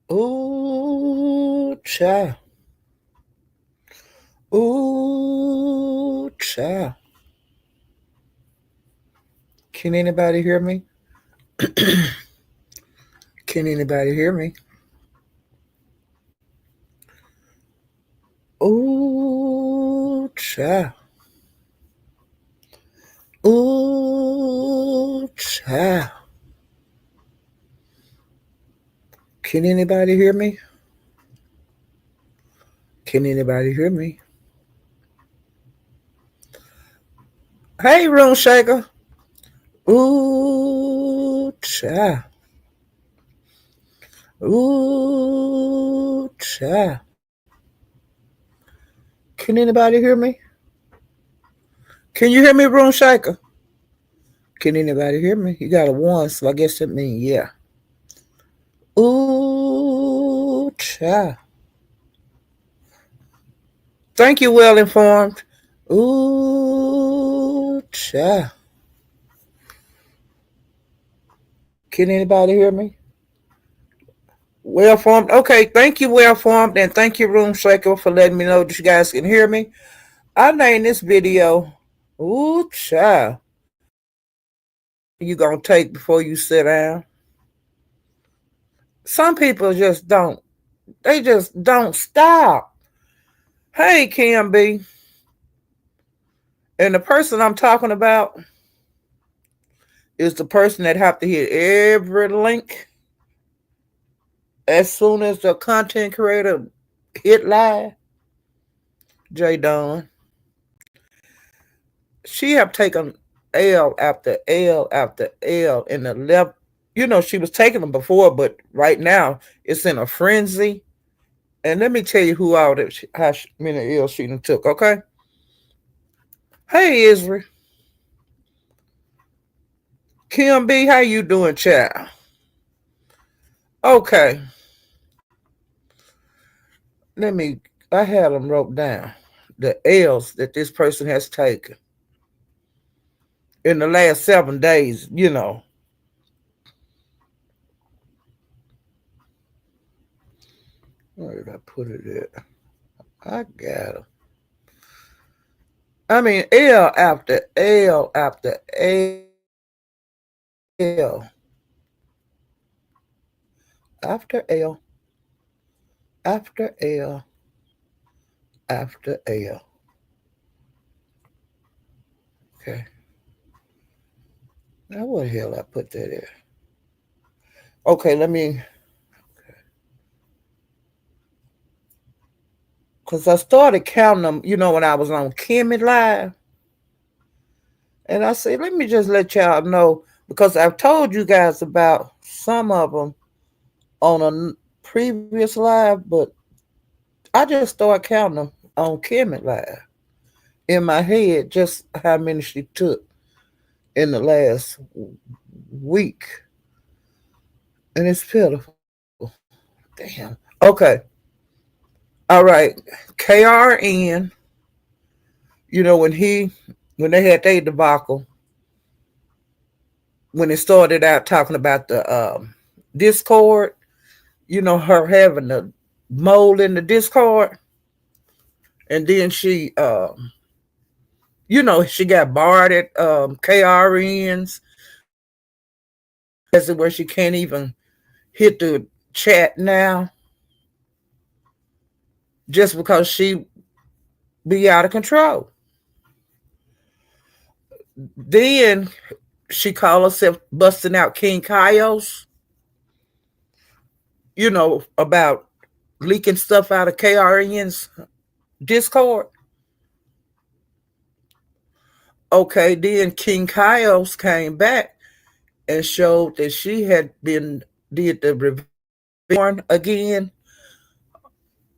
Ooh, child. Ooh, child. Can anybody hear me? Can anybody hear me? Ooh, child. Ooh, child. Can anybody hear me? Can anybody hear me? Hey, room shaker. Ooh, child. Ooh, child. Can anybody hear me? Can you hear me, room shaker? Can anybody hear me? You got a one, so I guess that means yeah. Ooh, child. Thank you, well informed. Ooh, child. Can anybody hear me? Well formed. Okay, thank you, well formed, and thank you, room shaker, for letting me know that you guys can hear me. I named this video Ooh Child. You gonna take before you sit down. Some people just don't. They just don't stop. Hey, Kimby. And the person I'm talking about is the person that have to hit every link as soon as the content creator hit live. J Dawn. She have taken L after L after L in the left. You know, she was taking them before, but right now it's in a frenzy. And let me tell you who all that how many L's she done took. Okay. Hey, Israel. Kim B, how you doing, child? Okay. Let me. I had them wrote down the L's that this person has taken in the last 7 days. You know. Where did I put it at? I got them. I mean, L after L after L after L after L after L. Okay. Now, what the hell I put that in? Okay, let me. Because I started counting them, you know, when I was on Kimmy Live. And I said, let me just let y'all know, because I've told you guys about some of them on a previous live, but I just started counting them on Kimmy Live in my head, just how many she took in the last week. And it's pitiful. Damn. Okay. All right. KRN, you know, when they had their debacle, when it started out talking about the Discord, you know, her having the mole in the Discord, and then she, you know, she got barred at KRN's, as it where she can't even hit the chat now, just because she be out of control. Then she called herself busting out King Kyos, you know, about leaking stuff out of KRN's Discord. Okay, then King Kyos came back and showed that she had been did the revenge again,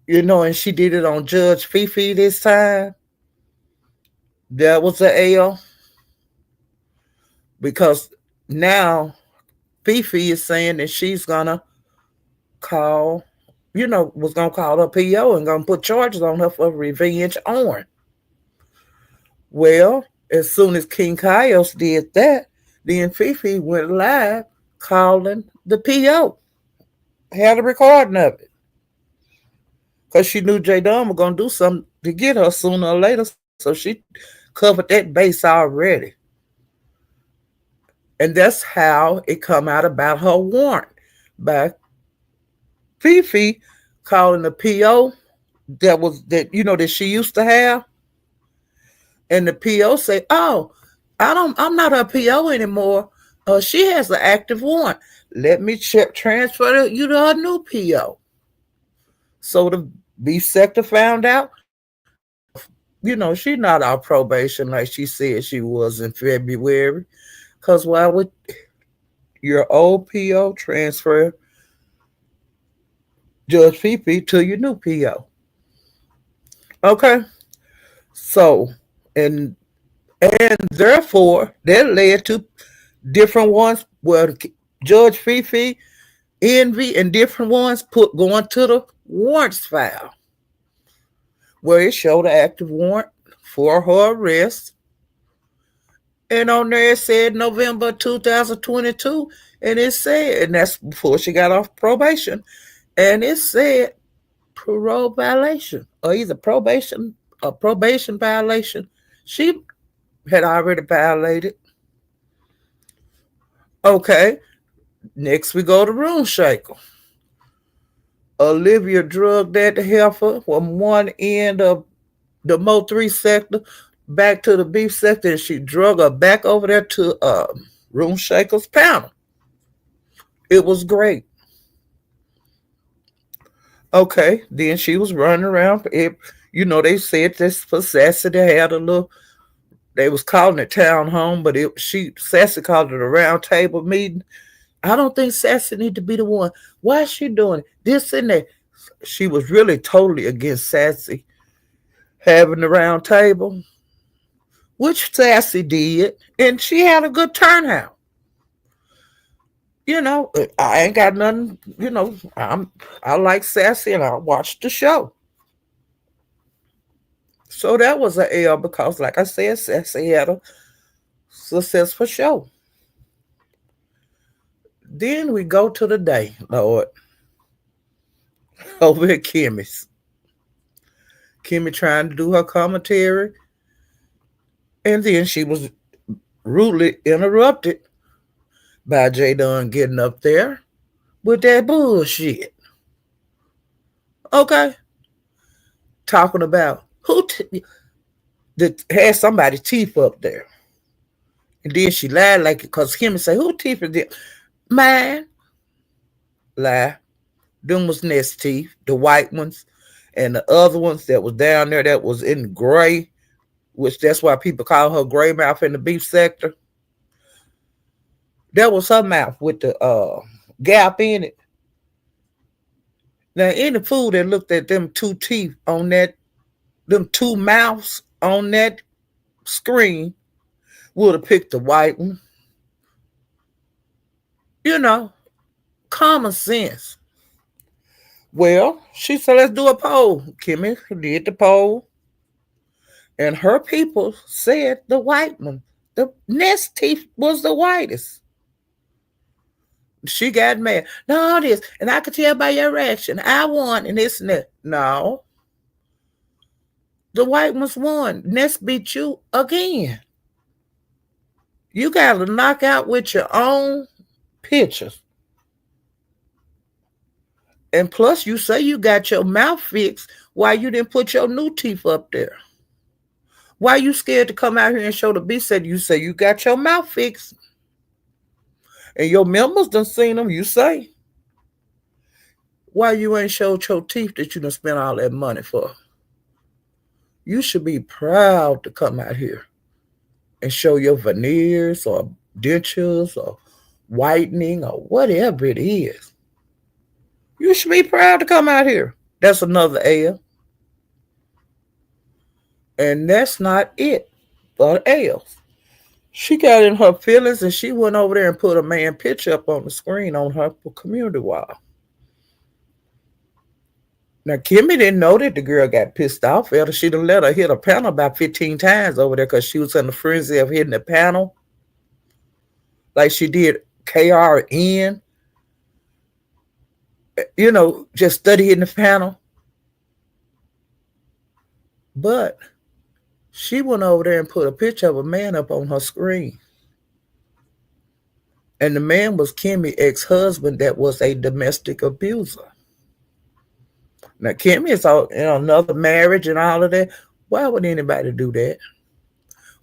you know, and she did it on Judge Fifi this time. That was a L because now Fifi is saying that she's gonna call, you know, was gonna call her PO and gonna put charges on her for revenge on. Well, as soon as King Kyos did that, then Fifi went live calling the PO. had a recording of it. Because she knew J Dunn was going to do something to get her sooner or later. So she covered that base already. And that's how it come out about her warrant by Fifi calling the PO that she used to have. And the PO say, "Oh, I'm not her PO anymore. She has an active warrant. Let me transfer you to her new PO." So the beef sector found out, she's not on probation like she said she was in February. Because why would your old PO transfer Judge Fifi to your new PO? Okay. So, and therefore, that led to different ones where Judge Fifi, Envy, and different ones put going to the warrants file, where it showed an active warrant for her arrest. And on there it said November 2022, and that's before she got off probation, and it said parole violation, or either probation or probation violation. She had already violated. Okay, next we go to Room Shaker. Olivia drugged that heifer from one end of the Mo 3 sector back to the beef sector, and she drug her back over there to Room Shaker's panel. It was great. Okay, then she was running around. They said this for Sassy to have a little. They was calling it town home, but Sassy called it a round table meeting. I don't think Sassy need to be the one. Why is she doing this and that? She was really totally against Sassy having the round table, which Sassy did, and she had a good turnout. I ain't got nothing. I like Sassy, and I watched the show. So that was an L because, like I said, Sassy had a successful show. Then we go to the day, Lord, over at Kimmy's. Kimmy trying to do her commentary, and then she was rudely interrupted by J Dunn getting up there with that bullshit. Okay, talking about that had somebody's teeth up there, and then she lied like it because Kimmy say, "Who teeth is it?" Mine. Lie. Them was Nest teeth, the white ones, and the other ones that was down there that was in gray, which that's why people call her gray mouth in the beef sector. That was her mouth with the gap in it. Now, any fool that looked at them two teeth on them two mouths on that screen would have picked the white one. Common sense. Well, she said, let's do a poll. Kimmy did the poll. And her people said the white one. The Nest teeth was the whitest. She got mad. No, this. And I could tell by your reaction. I won and this and that. No. The white ones won. Nest beat you again. You got to knock out with your own pictures. And plus, you say you got your mouth fixed. Why you didn't put your new teeth up there? Why you scared to come out here and show the beast? You say you got your mouth fixed. And your members done seen them, you say. Why you ain't showed your teeth that you done spent all that money for? You should be proud to come out here and show your veneers or dentures or whitening or whatever it is. You should be proud to come out here. That's another L. And that's not it for L's. She got in her feelings and she went over there and put a man picture up on the screen on her community wall. Now, Kimmy didn't know that the girl got pissed off at her. She'd have let her hit a panel about 15 times over there because she was in the frenzy of hitting the panel. Like she did KRN. just studying the panel. But she went over there and put a picture of a man up on her screen. And the man was Kimmy's ex-husband that was a domestic abuser. Now, Kimmy is in another marriage and all of that. Why would anybody do that?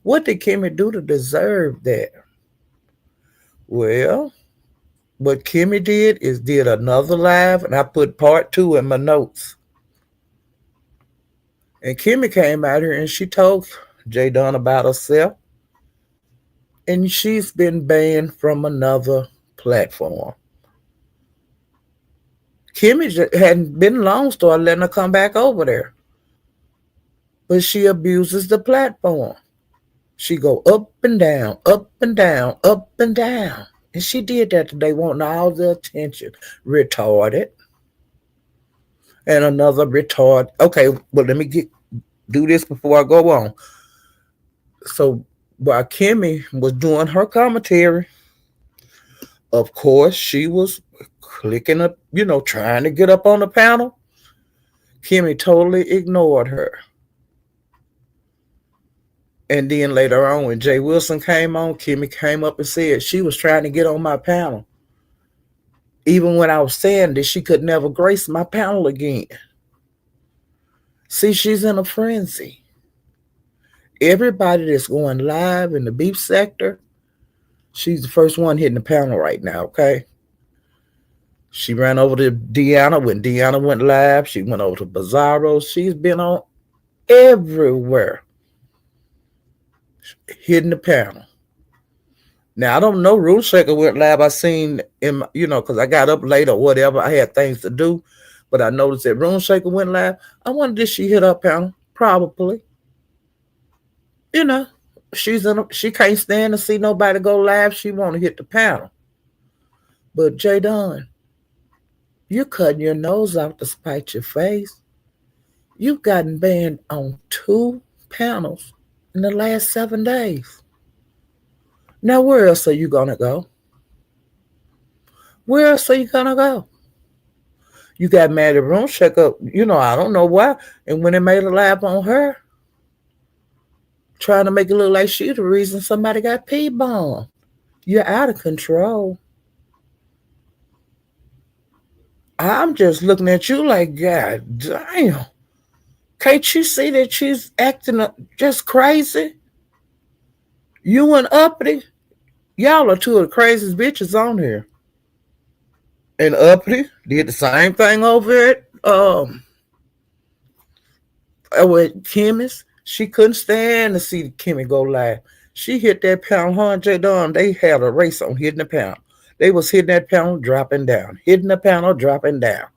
What did Kimmy do to deserve that? Well, what Kimmy did another live, and I put part 2 in my notes. And Kimmy came out here and she told J Dunn about herself. And she's been banned from another platform. Kimmy hadn't been long, started letting her come back over there. But she abuses the platform. She go up and down, up and down, up and down. And she did that today, wanting all the attention. Retarded. And another retard. Okay, well, let me do this before I go on. So while Kimmy was doing her commentary, of course, she was clicking up, trying to get up on the panel. Kimmy totally ignored her. And then later on, when Jay Wilson came on, Kimmy came up and said she was trying to get on my panel. Even when I was saying that she could never grace my panel again. See, she's in a frenzy. Everybody that's going live in the beef sector, she's the first one hitting the panel right now, okay? She ran over to Deanna when Deanna went live. She went over to Bizarro. She's been on everywhere hitting the panel. Now, I don't know. Rule Shaker went live. I seen him, because I got up late or whatever. I had things to do. But I noticed that Rune Shaker went live. I wonder, did she hit her panel? Probably. She can't stand to see nobody go live. She want to hit the panel. But J Dunn, you're cutting your nose off to spite your face. You've gotten banned on 2 panels in the last 7 days. Now, where else are you going to go? Where else are you going to go? You got mad at Rune Shaker, I don't know why. And when they made a live on her, trying to make it look like she the reason somebody got P-bombed. You're out of control. I'm just looking at you like, God damn. Can't you see that she's acting just crazy? You and Uppity, y'all are 2 of the craziest bitches on here. And Uppity did the same thing over with Kimmy's. She couldn't stand to see Kimmy go live. She hit that pound, her and J Dunn, they had a race on hitting the pound. They was hitting that pound, dropping down. Hitting the pound, dropping down.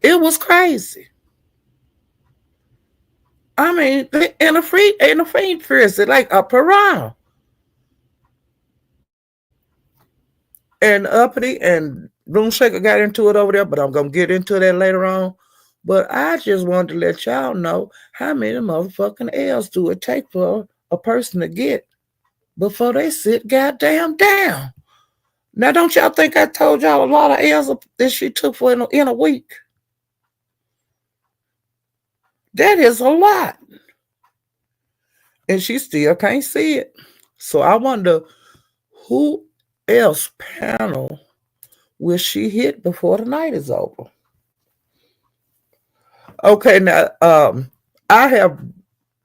It was crazy. I mean, in a faint frenzy, like a piranha. And Uppity and Rune Shaker got into it over there, but I'm going to get into that later on. But I just wanted to let y'all know how many motherfucking L's do it take for a person to get before they sit goddamn down. Now, don't y'all think I told y'all a lot of L's that she took for in a week? That is a lot. And she still can't see it. So I wonder who else panel will she hit before the night is over? Okay, now I have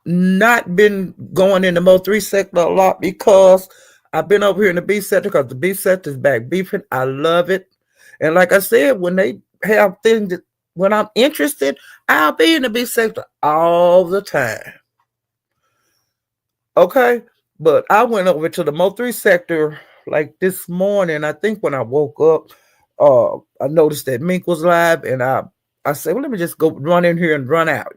not been going in the Mo3 sector a lot because I've been over here in the beef sector because the beef sector is back beefing. I love it. And like I said, when they have things that when I'm interested, I'll be in the beef sector all the time. Okay, but I went over to the Mo3 sector like this morning. I think when I woke up, I noticed that Mink was live, and I said, well, let me just go run in here and run out.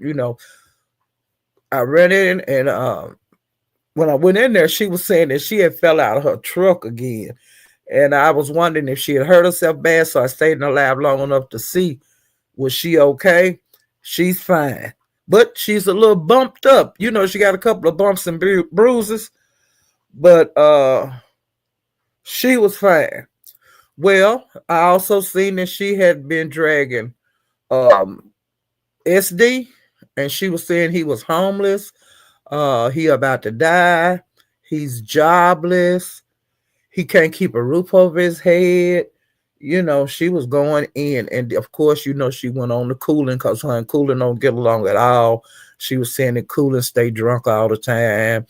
I ran in, and when I went in there, she was saying that she had fell out of her truck again. And I was wondering if she had hurt herself bad, so I stayed in the lab long enough to see, was she okay? She's fine. But she's a little bumped up. She got a couple of bumps and bruises. But she was fine. Well, I also seen that she had been dragging um SD, and she was saying he was homeless. He about to die. He's jobless. He can't keep a roof over his head. She was going in, and of course, she went on to Cooling because her and Cooling don't get along at all. She was saying that Cooling stay drunk all the time.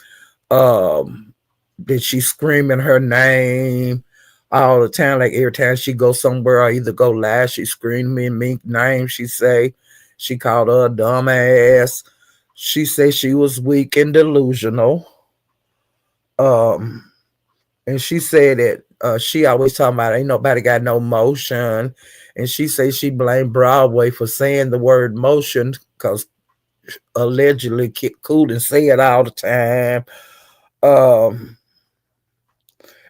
That she screaming her name all the time. Like every time she go somewhere or either go live, she screaming me name. She called her a dumbass. She said she was weak and delusional. Um, and she said that she always talking about ain't nobody got no motion. And she said she blamed Broadway for saying the word motion because allegedly Cool and say it all the time. Um,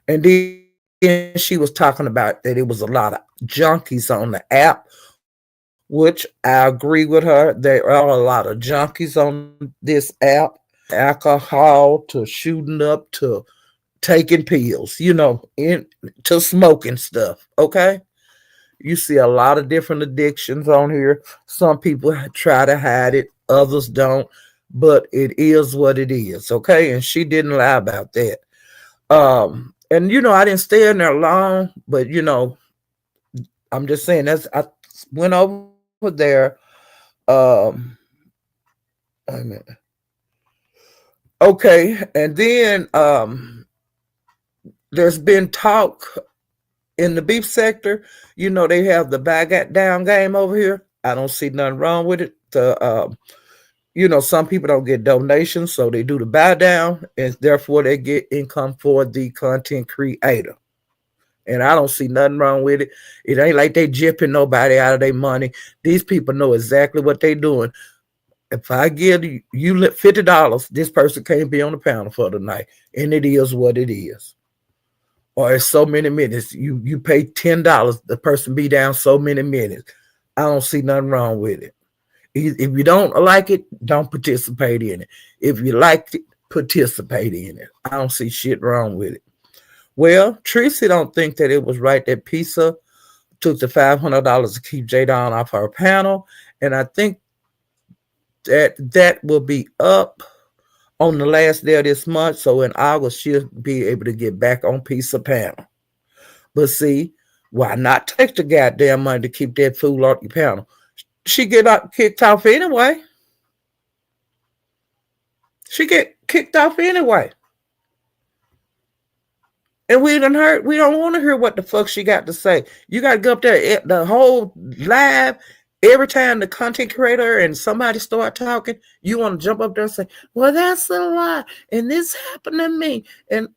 and then she was talking about that it was a lot of junkies on the app, which I agree with her. There are a lot of junkies on this app, alcohol to shooting up to taking pills, to smoking stuff. Okay. You see a lot of different addictions on here. Some people try to hide it, others don't, but it is what it is. Okay. And she didn't lie about that. And I didn't stay in there long, but I'm just saying I went over there. Um, wait a minute. Okay, and then there's been talk in the beef sector. They have the buy down game over here. I don't see nothing wrong with it. Some people don't get donations, so they do the buy down, and therefore they get income for the content creator. And I don't see nothing wrong with it. It ain't like they jipping nobody out of their money. These people know exactly what they're doing. If I give you $50, this person can't be on the panel for the night, and it is what it is. Or it's so many minutes. You pay $10, the person be down so many minutes. I don't see nothing wrong with it. If you don't like it, don't participate in it. If you like it, participate in it. I don't see shit wrong with it. Well, Tracy don't think that it was right that Pizza took the $500 to keep J Don off her panel, and I think that will be up on the last day of this month. So in August, she'll be able to get back on Pizza panel. But see, why not take the goddamn money to keep that fool off your panel? She get kicked off anyway. She get kicked off anyway. And we don't want to hear what the fuck she got to say. You got to go up there the whole live. Every time the content creator and somebody start talking, you want to jump up there and say, well, that's a lie. And this happened to me. And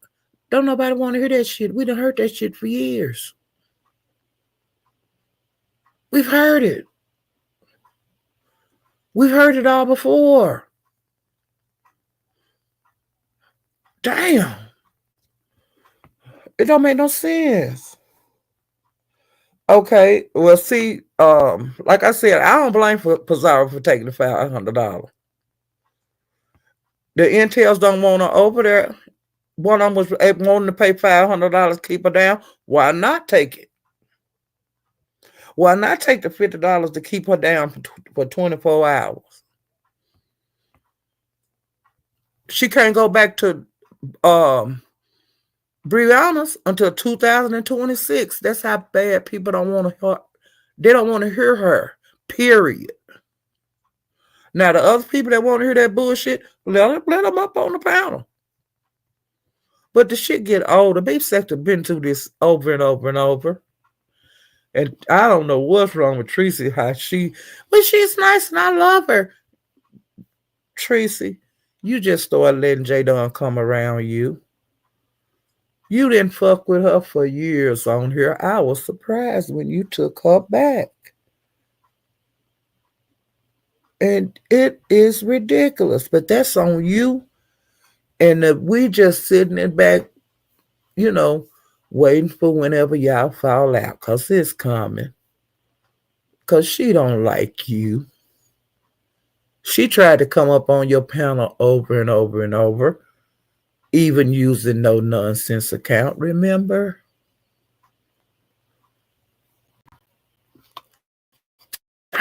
don't nobody want to hear that shit. We done heard that shit for years. We've heard it. We've heard it all before. Damn. It don't make no sense. Okay, well, see, like I said, I don't blame Pizarro for taking the $500. The Intels don't want to over there. One of them was wanting to pay $500 to keep her down. Why not take it? Why not take the $50 to keep her down for 24 hours? She can't go back to Brianna's until 2026. That's how bad people don't want to hear. They don't want to hear her. Period. Now the other people that want to hear that bullshit, let them up on the panel. But the shit get old. The beef sector been through this over and over and over. And I don't know what's wrong with Tracy. She's nice and I love her. Tracy, you just started letting J Don come around you. You didn't fuck with her for years on here. I was surprised when you took her back. And it is ridiculous, but that's on you. And we just sitting in back, waiting for whenever y'all fall out, because it's coming. Because she don't like you. She tried to come up on your panel over and over and over, even using no nonsense account, remember?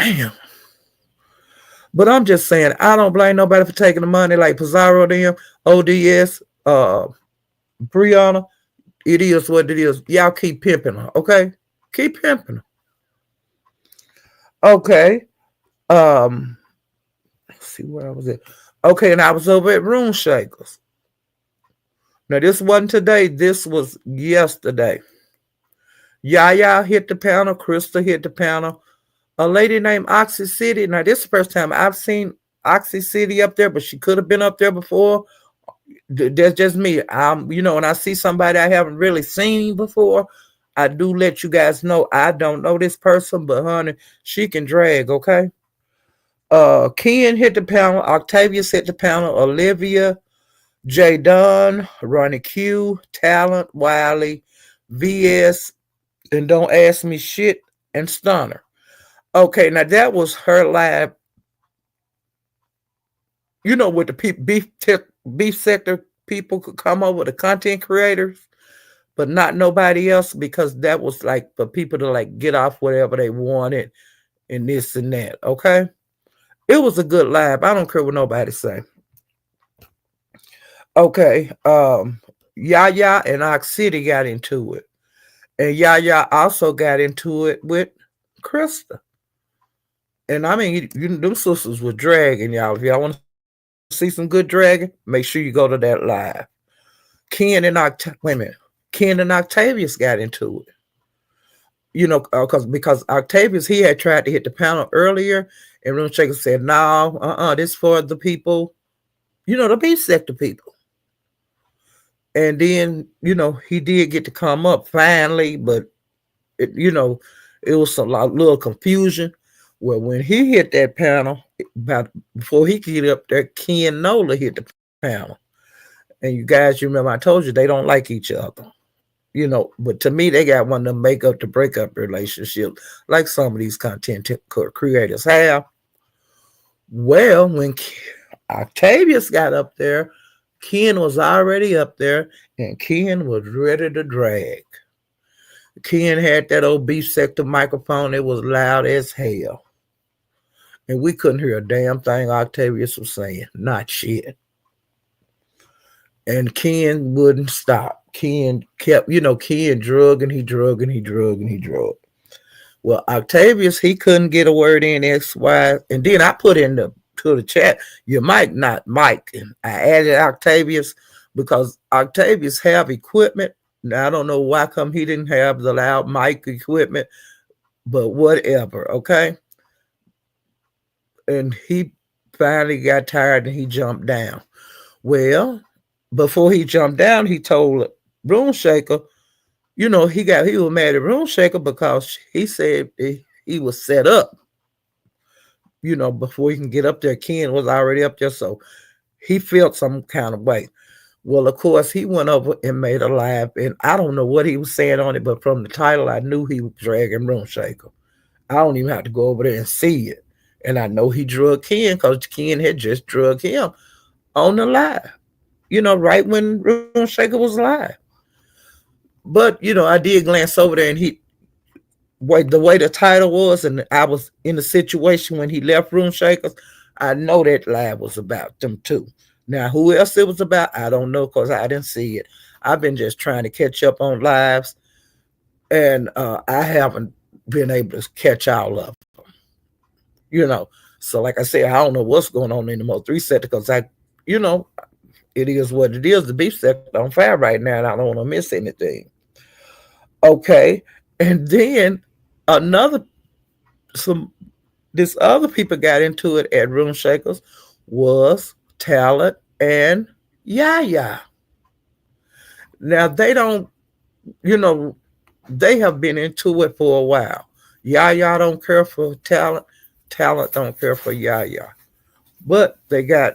Damn. But I'm just saying, I don't blame nobody for taking the money like Pizarro them, ODS, Brianna. It is what it is. Y'all keep pimping her, okay? Keep pimping her. Okay. Um, let's see where I was at. Okay, and I was over at Room Shakers. Now this wasn't today, this was yesterday. Yaya hit the panel, Krista hit the panel. A lady named Oxy City. Now this is the first time I've seen Oxy City up there, but she could have been up there before. That's just me. When I see somebody I haven't really seen before, I do let you guys know I don't know this person, but honey, she can drag, okay? Ken hit the panel, Octavius hit the panel, Olivia, J Dunn, Ronnie Q, Talent, Wiley, VS, and Don't Ask Me Shit, and Stunner. Okay, now that was her live, with the beef sector people could come over, the content creators, but not nobody else, because that was like for people to like get off whatever they wanted and this and that. Okay, it was a good live. I don't care what nobody say. Okay, Yaya and Ox City got into it, and Yaya also got into it with Krista. And I mean, them sisters were dragging, y'all. If y'all want to see some good dragging, make sure you go to that live. Wait a minute. Ken and Octavius got into it. Because Octavius, he had tried to hit the panel earlier, and Room Shaker said, "No, this for the people, the beef sector people." And then, he did get to come up finally, but it was a little confusion. Well, when he hit that panel, about before he could get up there, Ken Nola hit the panel. And you guys, you remember I told you they don't like each other. But to me, they got one of them make up to break up relationships, like some of these content creators have. Well, when Octavius got up there, Ken was already up there, and Ken was ready to drag. Ken had that old beef sector microphone. It was loud as hell. And we couldn't hear a damn thing Octavius was saying. Not shit. And Ken wouldn't stop. Ken kept, Ken drug and he drug and he drug and he drug. Well, Octavius, he couldn't get a word in X, Y. And then I put to the chat, you might not Mike. And I added Octavius because Octavius have equipment. Now, I don't know why come he didn't have the loud mic equipment, but whatever, okay? And he finally got tired and he jumped down. Well, before he jumped down, he told Room Shaker, he was mad at Room Shaker because he said he was set up. Before he can get up there, Ken was already up there, so he felt some kind of way. Well, of course, he went over and made a live, and I don't know what he was saying on it, but from the title, I knew he was dragging Room Shaker. I don't even have to go over there and see it. And I know he drug Ken because Ken had just drugged him on the live, right when Room Shaker was live. But, I did glance over there, and the way the title was, and I was in the situation when he left Room Shakers, I know that live was about them too. Now, who else it was about, I don't know because I didn't see it. I've been just trying to catch up on lives, and I haven't been able to catch all of them. So like I said, I don't know what's going on in the most recent because it is what it is. The beef sector on fire right now, and I don't want to miss anything. Okay, and then another this other people got into it at Room Shakers was Talent and Yaya. Now they don't, they have been into it for a while. Yaya don't care for Talent. Talent don't care for Yaya. But they got,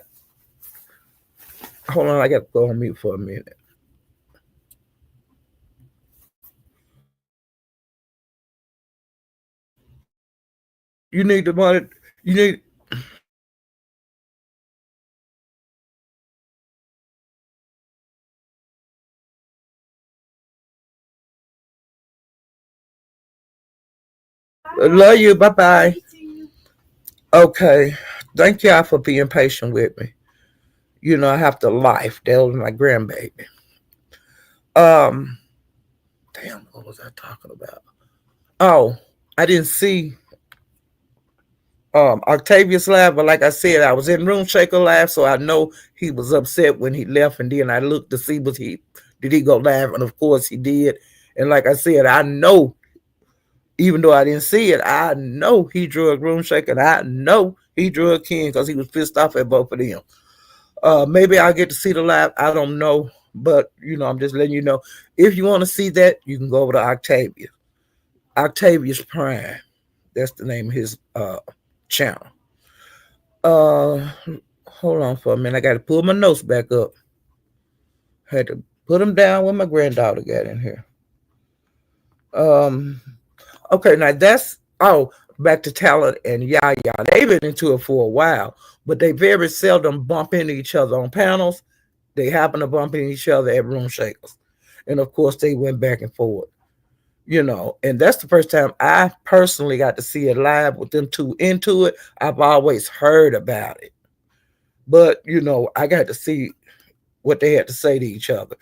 hold on, I got to go on mute for a minute. You need the money. You need. Love you. Bye bye. Okay. Thank y'all for being patient with me. I have to life. That was my grandbaby. Um, damn, what was I talking about? Oh, I didn't see Octavius laugh, but like I said, I was in Room Shaker laugh, so I know he was upset when he left, and then I looked to see was he did he go laugh, and of course he did. And like I said, I know, even though I didn't see it, I know he drew a Room Shaker, and I know he drew a King because he was pissed off at both of them. Maybe I'll get to see the live. I don't know, but I'm just letting you know. If you want to see that, you can go over to Octavia. Octavius Prime. That's the name of his channel. Uh, Hold on for a minute. I got to pull my notes back up. Had to put them down when my granddaughter got in here. Um, okay, now back to Talent and Yaya. They've been into it for a while, but they very seldom bump into each other on panels. They happen to bump into each other at Room Shakers, and of course they went back and forth. And that's the first time I personally got to see it live with them two into it. I've always heard about it, but I got to see what they had to say to each other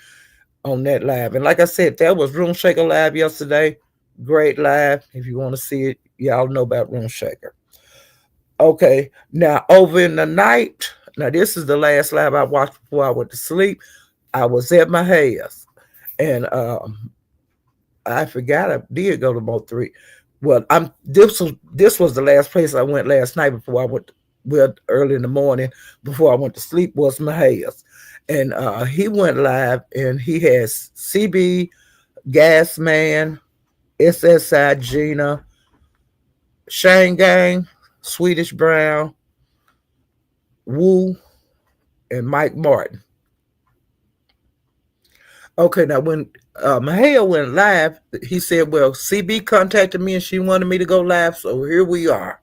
on that live. And like I said, that was Room Shaker live yesterday. Great live. If you want to see it, y'all know about Room Shaker. Okay, now over in the night. Now this is the last live I watched before I went to sleep. I was at my house, and I forgot I did go to Mo three. Well, I'm this was the last place I went last night before I went. Well, early in the morning before I went to sleep was Mahias, and he went live and he has CB, Gas Man, SSI Gina, Shane Gang, Swedish Brown, Woo, and Mike Martin. Okay, now when Maheo went live, he said, "Well, CB contacted me and she wanted me to go live, so here we are."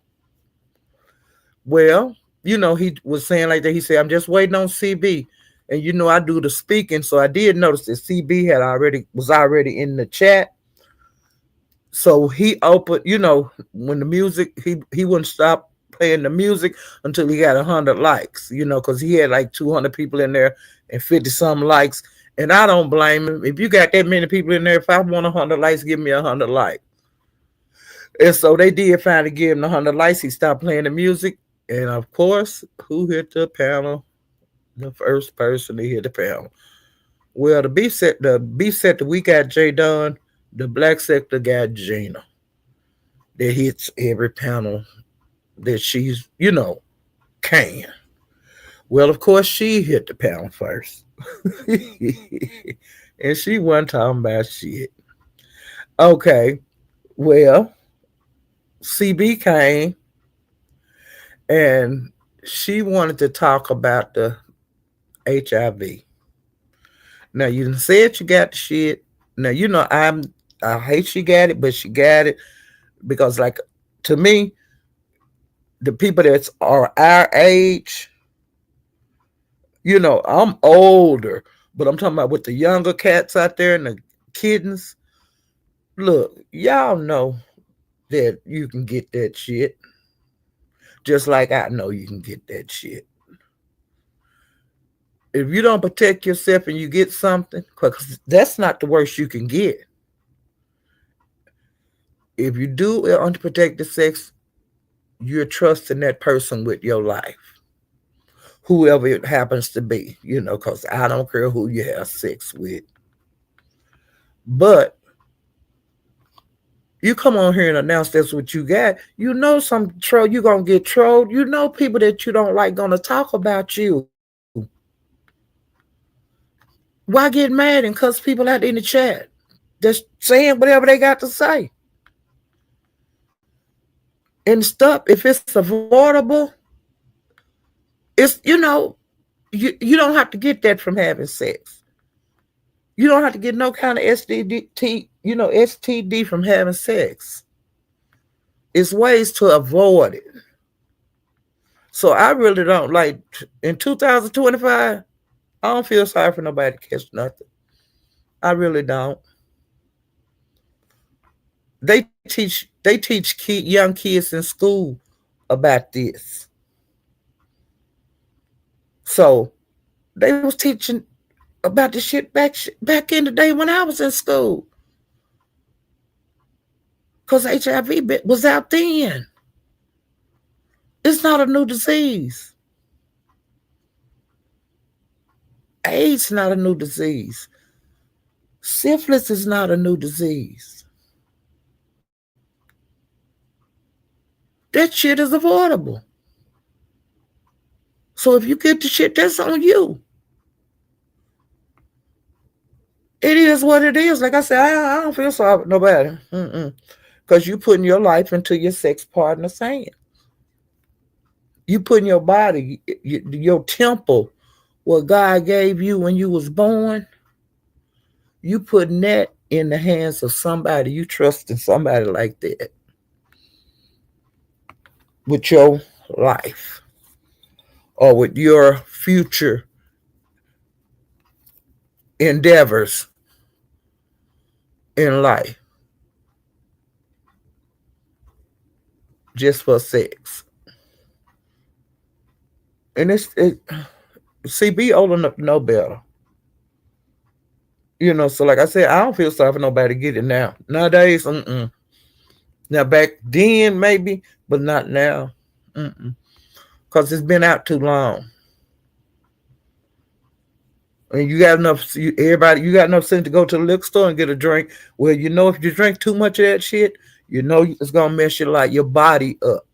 Well, he was saying like that. He said, "I'm just waiting on CB," and I do the speaking, so I did notice that CB was already in the chat. So he opened, when the music he wouldn't stop playing the music until he got 100 likes, because he had like 200 people in there and 50 some likes. And I don't blame him. If you got that many people in there, if I want 100 likes, give me 100 likes. And so they did finally give him 100 likes. He stopped playing the music. And of course, who hit the panel? The first person to hit the panel. Well, the beef set that we got Jay Dunn, the black sector got Gina. That hits every panel that she's, can. Well, of course, she hit the panel first. And she wasn't talking about shit. Okay, well, CB came and she wanted to talk about the HIV. Now you said you got the shit. Now I hate she got it, but she got it because like to me, the people that are our age, I'm older, but I'm talking about with the younger cats out there and the kittens. Look, y'all know that you can get that shit. Just like I know you can get that shit. If you don't protect yourself and you get something, because that's not the worst you can get. If you do unprotected sex, you're trusting that person with your life, whoever it happens to be, because I don't care who you have sex with. But you come on here and announce that's what you got, some troll, you're going to get trolled. People that you don't like going to talk about you. Why get mad and cuss people out in the chat? Just saying whatever they got to say. And stuff, if it's avoidable, it's, you don't have to get that from having sex. You don't have to get no kind of STD from having sex. It's ways to avoid it. So I really don't like in 2025. I don't feel sorry for nobody to catch nothing. I really don't. They teach young kids in school about this. So they was teaching about the shit back in the day when I was in school. Because HIV was out then. It's not a new disease. AIDS is not a new disease. Syphilis is not a new disease. That shit is avoidable. So if you get the shit, that's on you. It is what it is. Like I said, I don't feel sorry for nobody. Because you putting your life into your sex partner's hand. You putting your body, your temple, what God gave you when you was born, you putting that in the hands of somebody. You trusting somebody like that with your life or with your future endeavors in life just for sex. And see, be old enough to know better. So like I said, I don't feel sorry for nobody to get it now. Nowadays, Now back then maybe, but not now. Because it's been out too long. And you got enough, you got enough sense to go to the liquor store and get a drink. Well, if you drink too much of that shit, it's gonna mess your body up.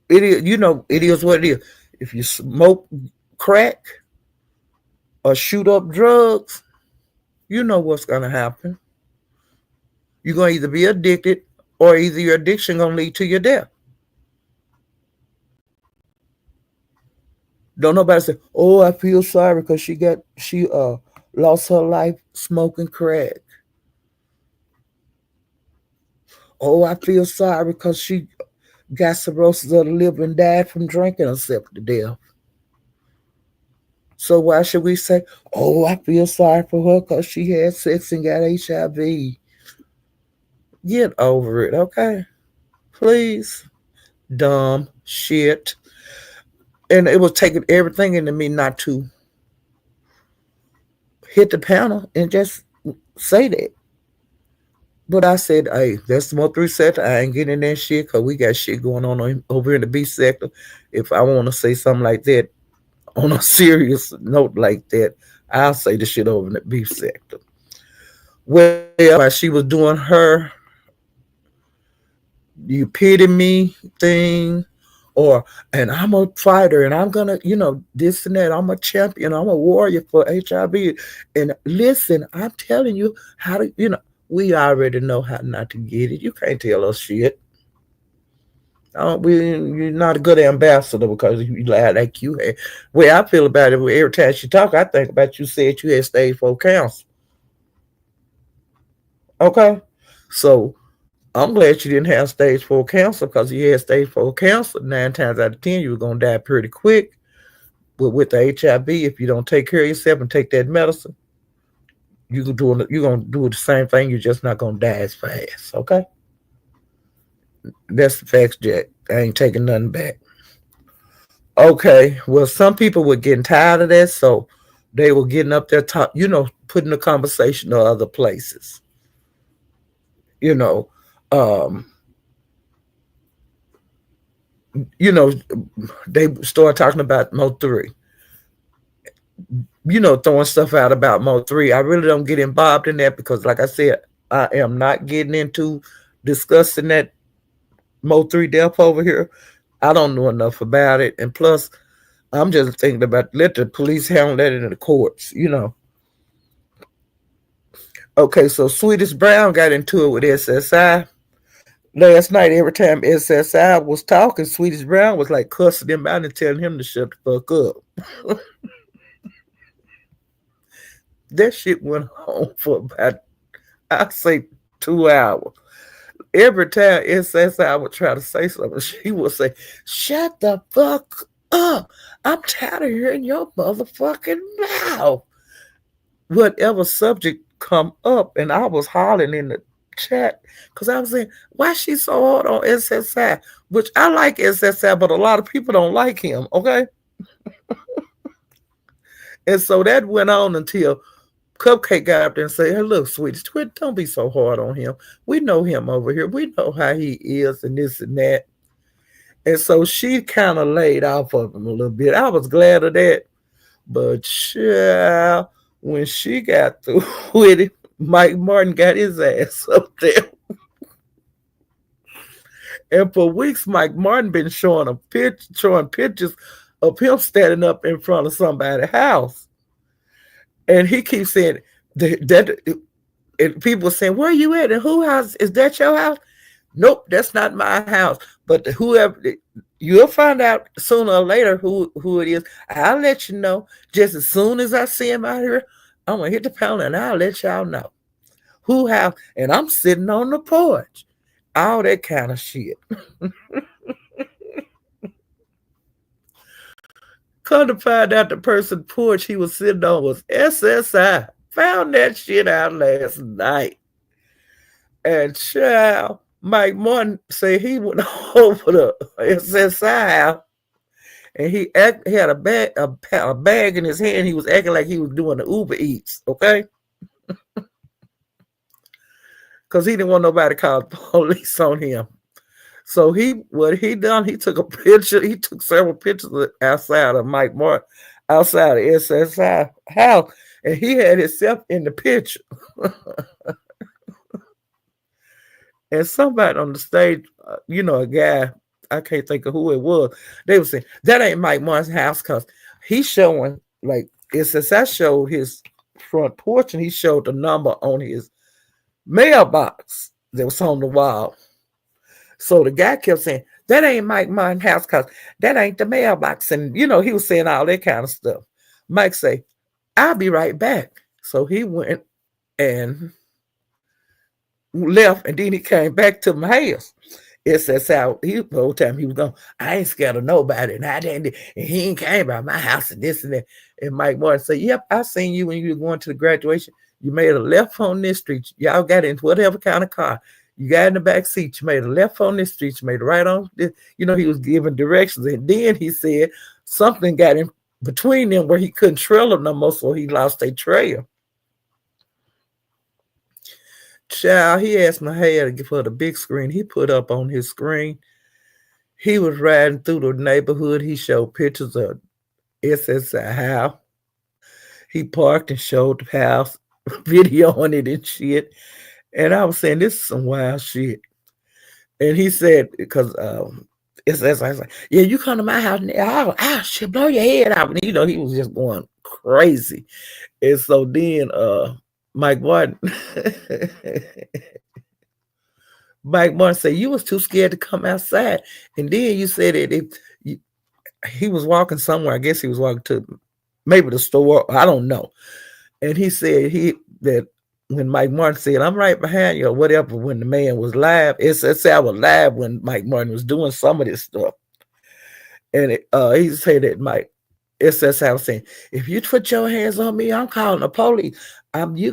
It is, it is what it is. If you smoke crack or shoot up drugs, you know what's gonna happen. You're gonna either be addicted or either your addiction gonna lead to your death. Don't nobody say, "Oh, I feel sorry because she lost her life smoking crack." Oh, I feel sorry because she got cirrhosis of the liver and died from drinking herself to death. So why should we say, "Oh, I feel sorry for her because she had sex and got HIV"? Get over it, okay? Please. Dumb shit. And it was taking everything into me not to hit the panel and just say that. But I said, hey, that's the more 3 sector. I ain't getting in that shit because we got shit going on over in the B sector. If I want to say something like that on a serious note like that, I'll say the shit over in the B sector. Well, while she was doing her you pity me thing, and I'm a fighter and I'm gonna, this and that. I'm a champion. I'm a warrior for HIV. And listen, I'm telling you how to, we already know how not to get it. You can't tell us shit. You're not a good ambassador because you lied like you had. Way I feel about it, every time she talk, I think about you said you had stage 4 cancer. Okay, so I'm glad you didn't have stage 4 cancer because you had stage 4 cancer. 9 times out of 10, you were gonna die pretty quick. But with the HIV, if you don't take care of yourself and take that medicine, you're gonna do the same thing. You're just not gonna die as fast. Okay, that's the facts, Jack. I ain't taking nothing back. Okay, well, some people were getting tired of that, so they were getting up there, putting the conversation to other places. You know, um, they started talking about Mo3. Throwing stuff out about Mo3. I really don't get involved in that because, like I said, I am not getting into discussing that Mo3 death over here. I don't know enough about it, and plus, I'm just thinking about let the police handle that in the courts. Okay, so Sweetest Brown got into it with SSI last night. Every time SSI was talking, Sweetest Brown was like cussing him out and telling him to shut the fuck up. That shit went on for about, I'd say, 2 hours. Every time SSI would try to say something, she would say, "Shut the fuck up. I'm tired of hearing your motherfucking mouth." Whatever subject come up, and I was hollering chat because I was saying, why she so hard on SSI? Which I like SSI, but a lot of people don't like him. Okay, and so that went on until Cupcake got up there and said, "Hey, look, sweetie, don't be so hard on him. We know him over here. We know how he is, and this and that." And so she kind of laid off of him a little bit. I was glad of that. But yeah, when she got through with it, Mike Martin got his ass up there. And for weeks, Mike Martin been showing pictures of him standing up in front of somebody's house. And he keeps saying that and people saying, "Where you at? And who house? Is that your house?" Nope, that's not my house. But whoever, you'll find out sooner or later who it is. I'll let you know. Just as soon as I see him out here, I'm gonna hit the pound and I'll let y'all know who house. And I'm sitting on the porch. All that kind of shit. Come to find out the person porch he was sitting on was SSI. Found that shit out last night. And child, Mike Martin said he went over to SSI house and he had a bag in his hand. He was acting like he was doing the Uber Eats, okay? Because he didn't want nobody to call the police on him. So what he done, he took a picture. He took several pictures outside of Mike Martin, outside of SSI house, and he had himself in the picture. And somebody on the stage, a guy, I can't think of who it was, they were saying, that ain't Mike Martin's house because he's showing, like, SSI showed his front porch and he showed the number on his mailbox that was on the wall. So the guy kept saying, that ain't Mike Martin's house because that ain't the mailbox. And, he was saying all that kind of stuff. Mike say, I'll be right back. So he went and left, and then he came back to my house. It's that's how the whole time he was going, I ain't scared of nobody, and he ain't came by my house and this and that. And Mike Martin said, yep, I seen you when you were going to the graduation. You made a left on this street. Y'all got in whatever kind of car. You got in the back seat. You made a left on this street. You made a right on this. He was giving directions. And then he said something got in between them where he couldn't trail them no more, so he lost a trail. Child, he asked my hair for the big screen. He put up on his screen. He was riding through the neighborhood. He showed pictures of SSI house. He parked and showed the house, video on it and shit. And I was saying, this is some wild shit. And he said, because SSI was like, yeah, you come to my house and I'll shit, blow your head out. And, he was just going crazy. And so then Mike Martin said, you was too scared to come outside. And then you said that he was walking somewhere. I guess he was walking to maybe the store. I don't know. And he said that when Mike Martin said, I'm right behind you or whatever, when the man was live, SSI was live when Mike Martin was doing some of this stuff. And he said that SSI was saying, if you put your hands on me, I'm calling the police. He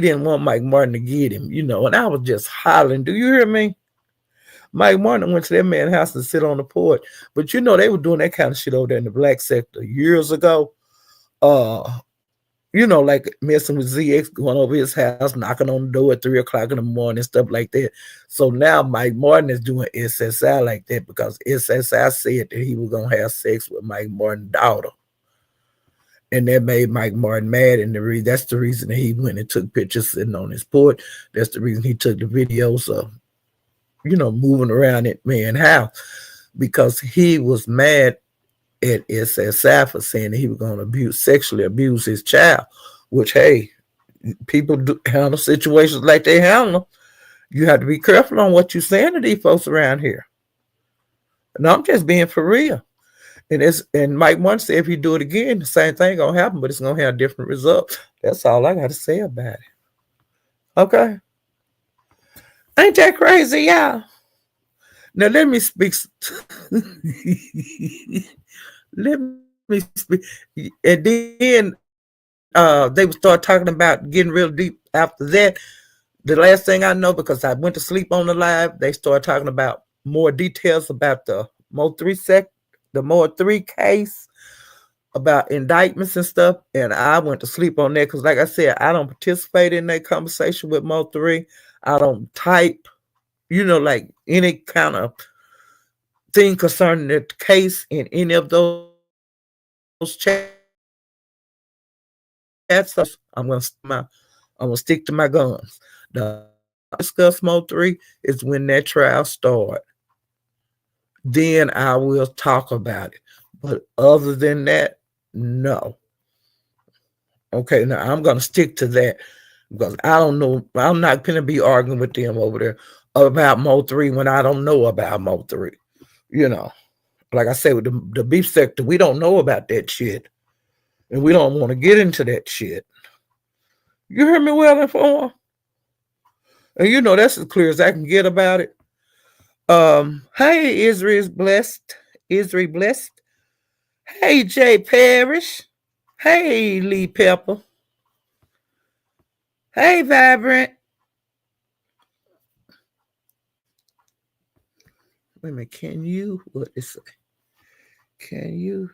didn't want Mike Martin to get him, and I was just hollering. Do you hear me? Mike Martin went to that man's house and sit on the porch. But they were doing that kind of shit over there in the black sector years ago. Like messing with ZX, going over his house, knocking on the door at 3:00 in the morning, stuff like that. So now Mike Martin is doing SSI like that because SSI said that he was going to have sex with Mike Martin's daughter. And that made Mike Martin mad. And that's the reason that he went and took pictures sitting on his porch. That's the reason he took the videos of, moving around that man's house, because he was mad at SSI for saying that he was going to sexually abuse his child, which, hey, people do handle situations like they handle them. You have to be careful on what you're saying to these folks around here. And I'm just being for real. And Mike Martin said if you do it again, the same thing gonna happen, but it's gonna have a different result. That's all I got to say about it. Okay. Ain't that crazy, y'all? Now let me speak. Let me speak. And then they would start talking about getting real deep after that. The last thing I know, because I went to sleep on the live, they started talking about more details about the Mo 3 case, about indictments and stuff. And I went to sleep on that because, like I said, I don't participate in that conversation with Mo 3. I don't type, like any kind of thing concerning the case in any of those chats. I'm gonna stick to my guns. The discuss Mo 3 is when that trial starts. Then I will talk about it. But other than that, no. Okay, now I'm gonna stick to that because I don't know. I'm not gonna be arguing with them over there about Mo 3 when I don't know about Mo 3. You know, like I said, with the beef sector, we don't know about that shit. And we don't want to get into that shit. You heard me well informed? And that's as clear as I can get about it. Hey, Israel's blessed. Israel blessed. Hey, Jay Parrish. Hey, Lee Pepper. Hey, Vibrant. Wait a minute. What is it? Can you?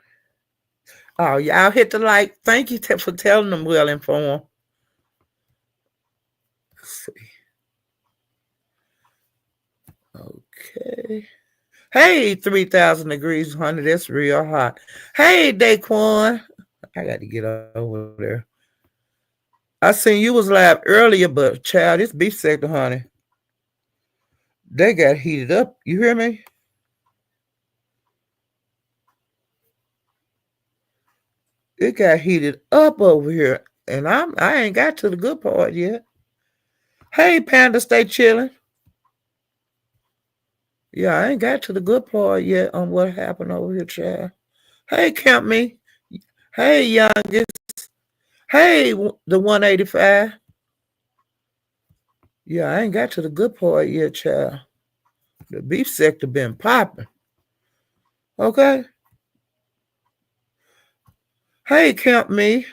Oh, y'all hit the like. Thank you for telling them well informed. Let's see. Okay. Hey, 3,000 degrees, honey. That's real hot. Hey, Daquan. I got to get over there. I seen you was live earlier, but child, this beef sector, honey, they got heated up. You hear me? It got heated up over here, and I ain't got to the good part yet. Hey, Panda, stay chilling. Yeah, I ain't got to the good part yet on what happened over here, child. Hey, Count Me. Hey, youngest. Hey, the 185. Yeah, I ain't got to the good part yet, child. The beef sector been popping. Okay. Hey, Count Me.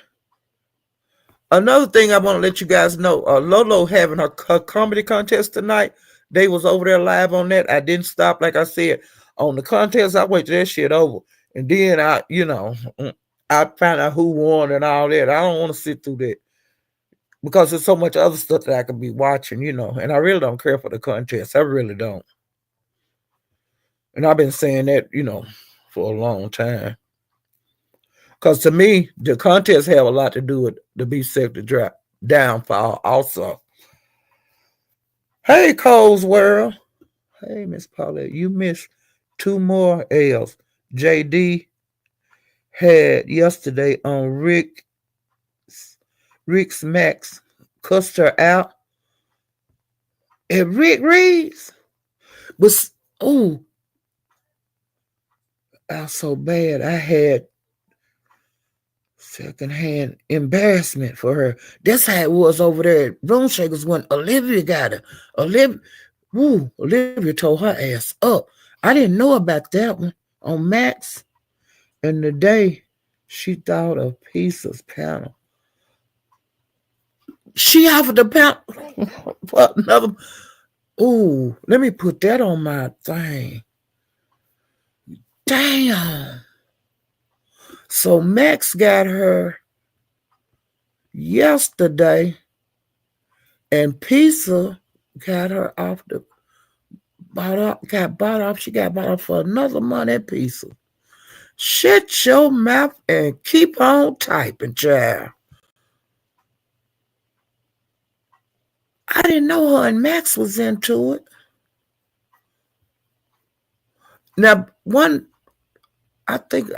Another thing I want to let you guys know, Lolo having her comedy contest tonight. They was over there live on that. I didn't stop, like I said, on the contest. I wait till that shit over. And then I found out who won and all that. I don't want to sit through that because there's so much other stuff that I could be watching, and I really don't care for the contest. I really don't. And I've been saying that, for a long time. Because to me, the contests have a lot to do with the beef sector drop downfall also. Hey, Cole's World. Hey, Miss Paulette, you missed 2 more L's. JD had yesterday on Rick's Max cussed her out. And Rick Reeves was, I was so bad. I had secondhand embarrassment for her. That's how it was over there at Room Shakers when Olivia got her. Olivia tore her ass up. I didn't know about that one on Max. And the day she thought of Pieces panel, she offered the panel for another. Let me put that on my thing. Damn. So Max got her yesterday, and Pizza got her off the got bought off. She got bought off for another money at Pizza. Shut your mouth and keep on typing, child. I didn't know her and Max was into it. Now, I think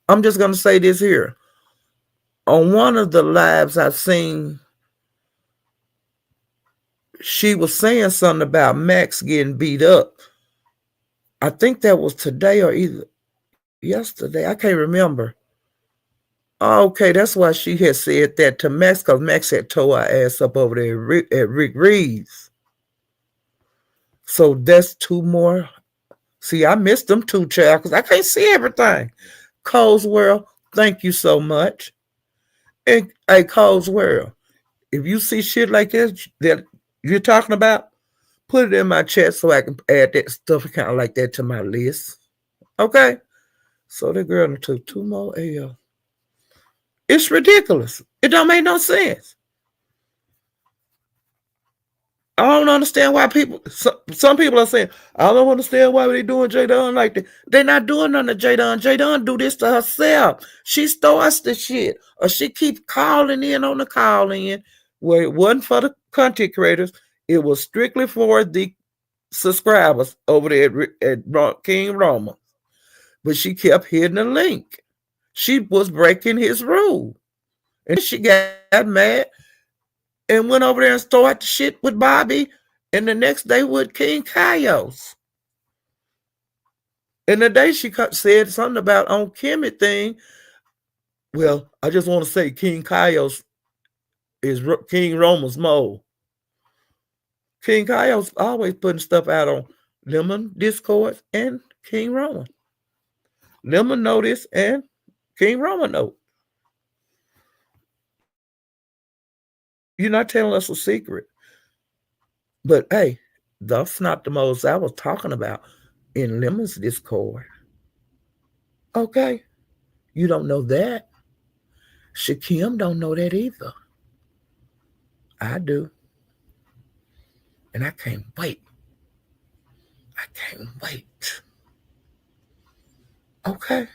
I'm just gonna say this here. On one of the lives I've seen, she was saying something about Max getting beat up. I think that was today or either yesterday. I can't remember. Okay, that's why she had said that to Max, because Max had tore her ass up over there at Rick Reed's. So that's 2 more. See, I missed them 2, child, because I can't see everything. Cole's World, thank you so much. And hey, Cole's World, if you see shit like this, that you're talking about, put it in my chat so I can add that stuff kind of like that to my list. Okay? So the girl done took 2 more L. It's ridiculous. It don't make no sense. I don't understand why people. Some people are saying, I don't understand why they doing J Dunn like that. They're not doing nothing to J Dunn. J Dunn do this to herself. She starts the shit, or she keeps calling in on the call in, where it wasn't for the content creators. It was strictly for the subscribers over there at King Roma. But she kept hitting the link. She was breaking his rule, and she got mad and went over there and started the shit with Bobby, and the next day with King Kaios. And the day she said something about on Kimmy thing. Well, I just want to say King Kaios is King Roma's mole. King Kaios always putting stuff out on Lemon Discord and King Roma. Lemon know this and King Roma know. You're not telling us a secret. But hey, that's not the most I was talking about in Lemon's Discord. Okay? You don't know that. Shakim don't know that either. I do. And I can't wait. I can't wait. Okay?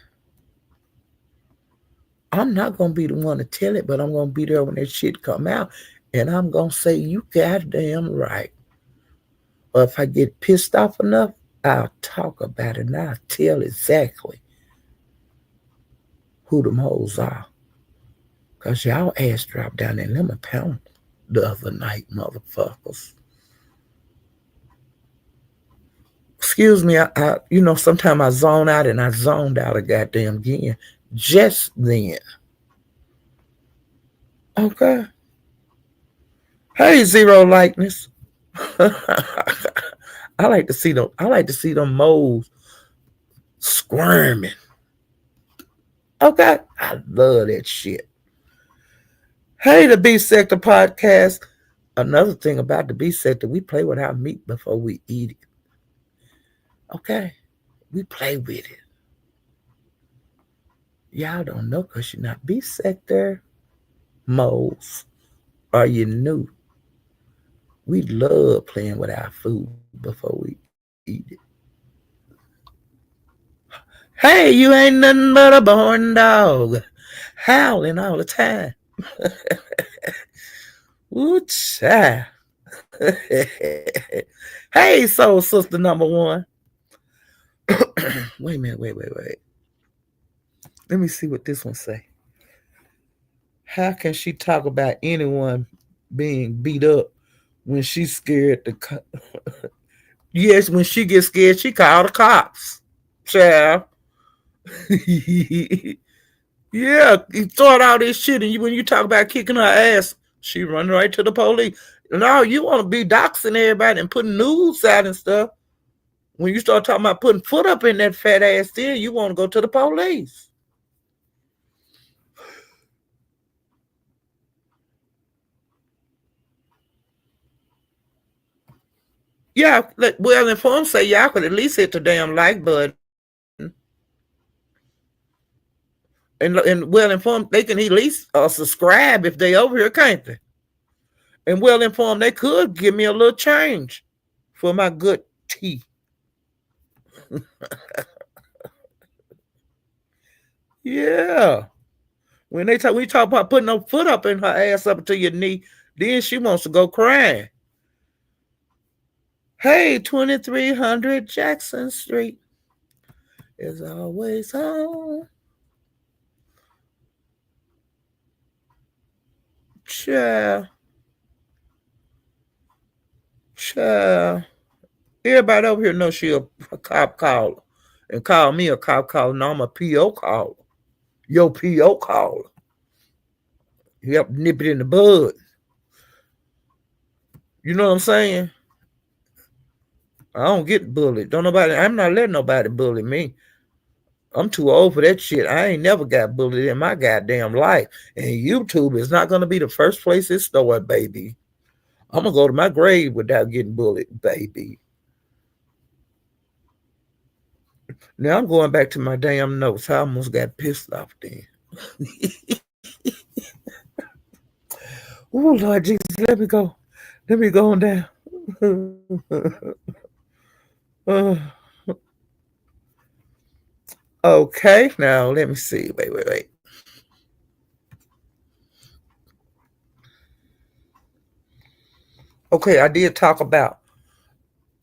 I'm not going to be the one to tell it, but I'm going to be there when that shit come out. And I'm going to say, you goddamn right. Or if I get pissed off enough, I'll talk about it and I'll tell exactly who them hoes are. Because y'all ass dropped down in Lemon Pound the other night, motherfuckers. Excuse me, I sometimes I zone out and I zoned out a goddamn again. Just then. Okay. Hey, Zero Likeness. I like to see them moles squirming. Okay. I love that shit. Hey, the B Sector podcast. Another thing about the B Sector, we play with our meat before we eat it. Okay? We play with it. Y'all don't know because you're not B Sector moles. Are you new? We love playing with our food before we eat it. Hey, you ain't nothing but a born dog. Howling all the time. Ooh, child. Hey, soul sister number one. Wait a minute, wait. Let me see what this one say. How can she talk about anyone being beat up when she's scared to? Yes, when she gets scared, she call the cops. Child. Yeah, you thought all this shit, and when you talk about kicking her ass, she run right to the police. No, you want to be doxing everybody and putting news out and stuff. When you start talking about putting foot up in that fat ass, then you want to go to the police. Yeah, well informed say y'all could at least hit the damn like button. And well informed, they can at least subscribe if they over here, can't they? And well informed, they could give me a little change for my good tea. Yeah. When we talk about putting her foot up in her ass up to your knee, then she wants to go crying. Hey, 2300 Jackson Street is always home. Child. Everybody over here knows she a cop caller. And call me a cop caller. No, I'm a PO caller. Yo, PO caller. You have to nip it in the bud. You know what I'm saying? I don't get bullied. I'm not letting nobody bully me. I'm too old for that shit. I ain't never got bullied in my goddamn life. And YouTube is not going to be the first place it started, baby. I'm gonna go to my grave without getting bullied, baby. Now I'm going back to my damn notes. I almost got pissed off then. Oh Lord Jesus, let me go. Let me go on down. Uh, okay, now let me see. Wait. Okay, I did talk about,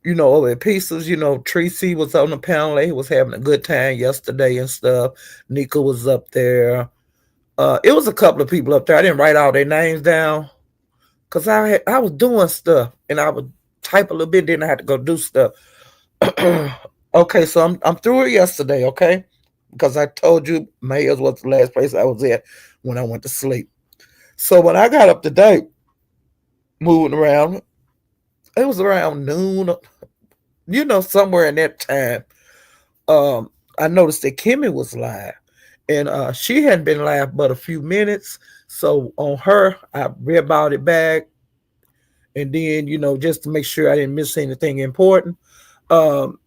over at Pieces, Tracy was on the panel. He was having a good time yesterday and stuff. Nika was up there. It was a couple of people up there. I didn't write all their names down because I was doing stuff and I would type a little bit, then I had to go do stuff. Okay, so I'm through it yesterday, okay? Because I told you Mayors was the last place I was at when I went to sleep. So when I got up today, moving around, it was around noon, somewhere in that time. I noticed that Kimmy was live. And she hadn't been live but a few minutes. So on her, I read it back. And then, just to make sure I didn't miss anything important. Um,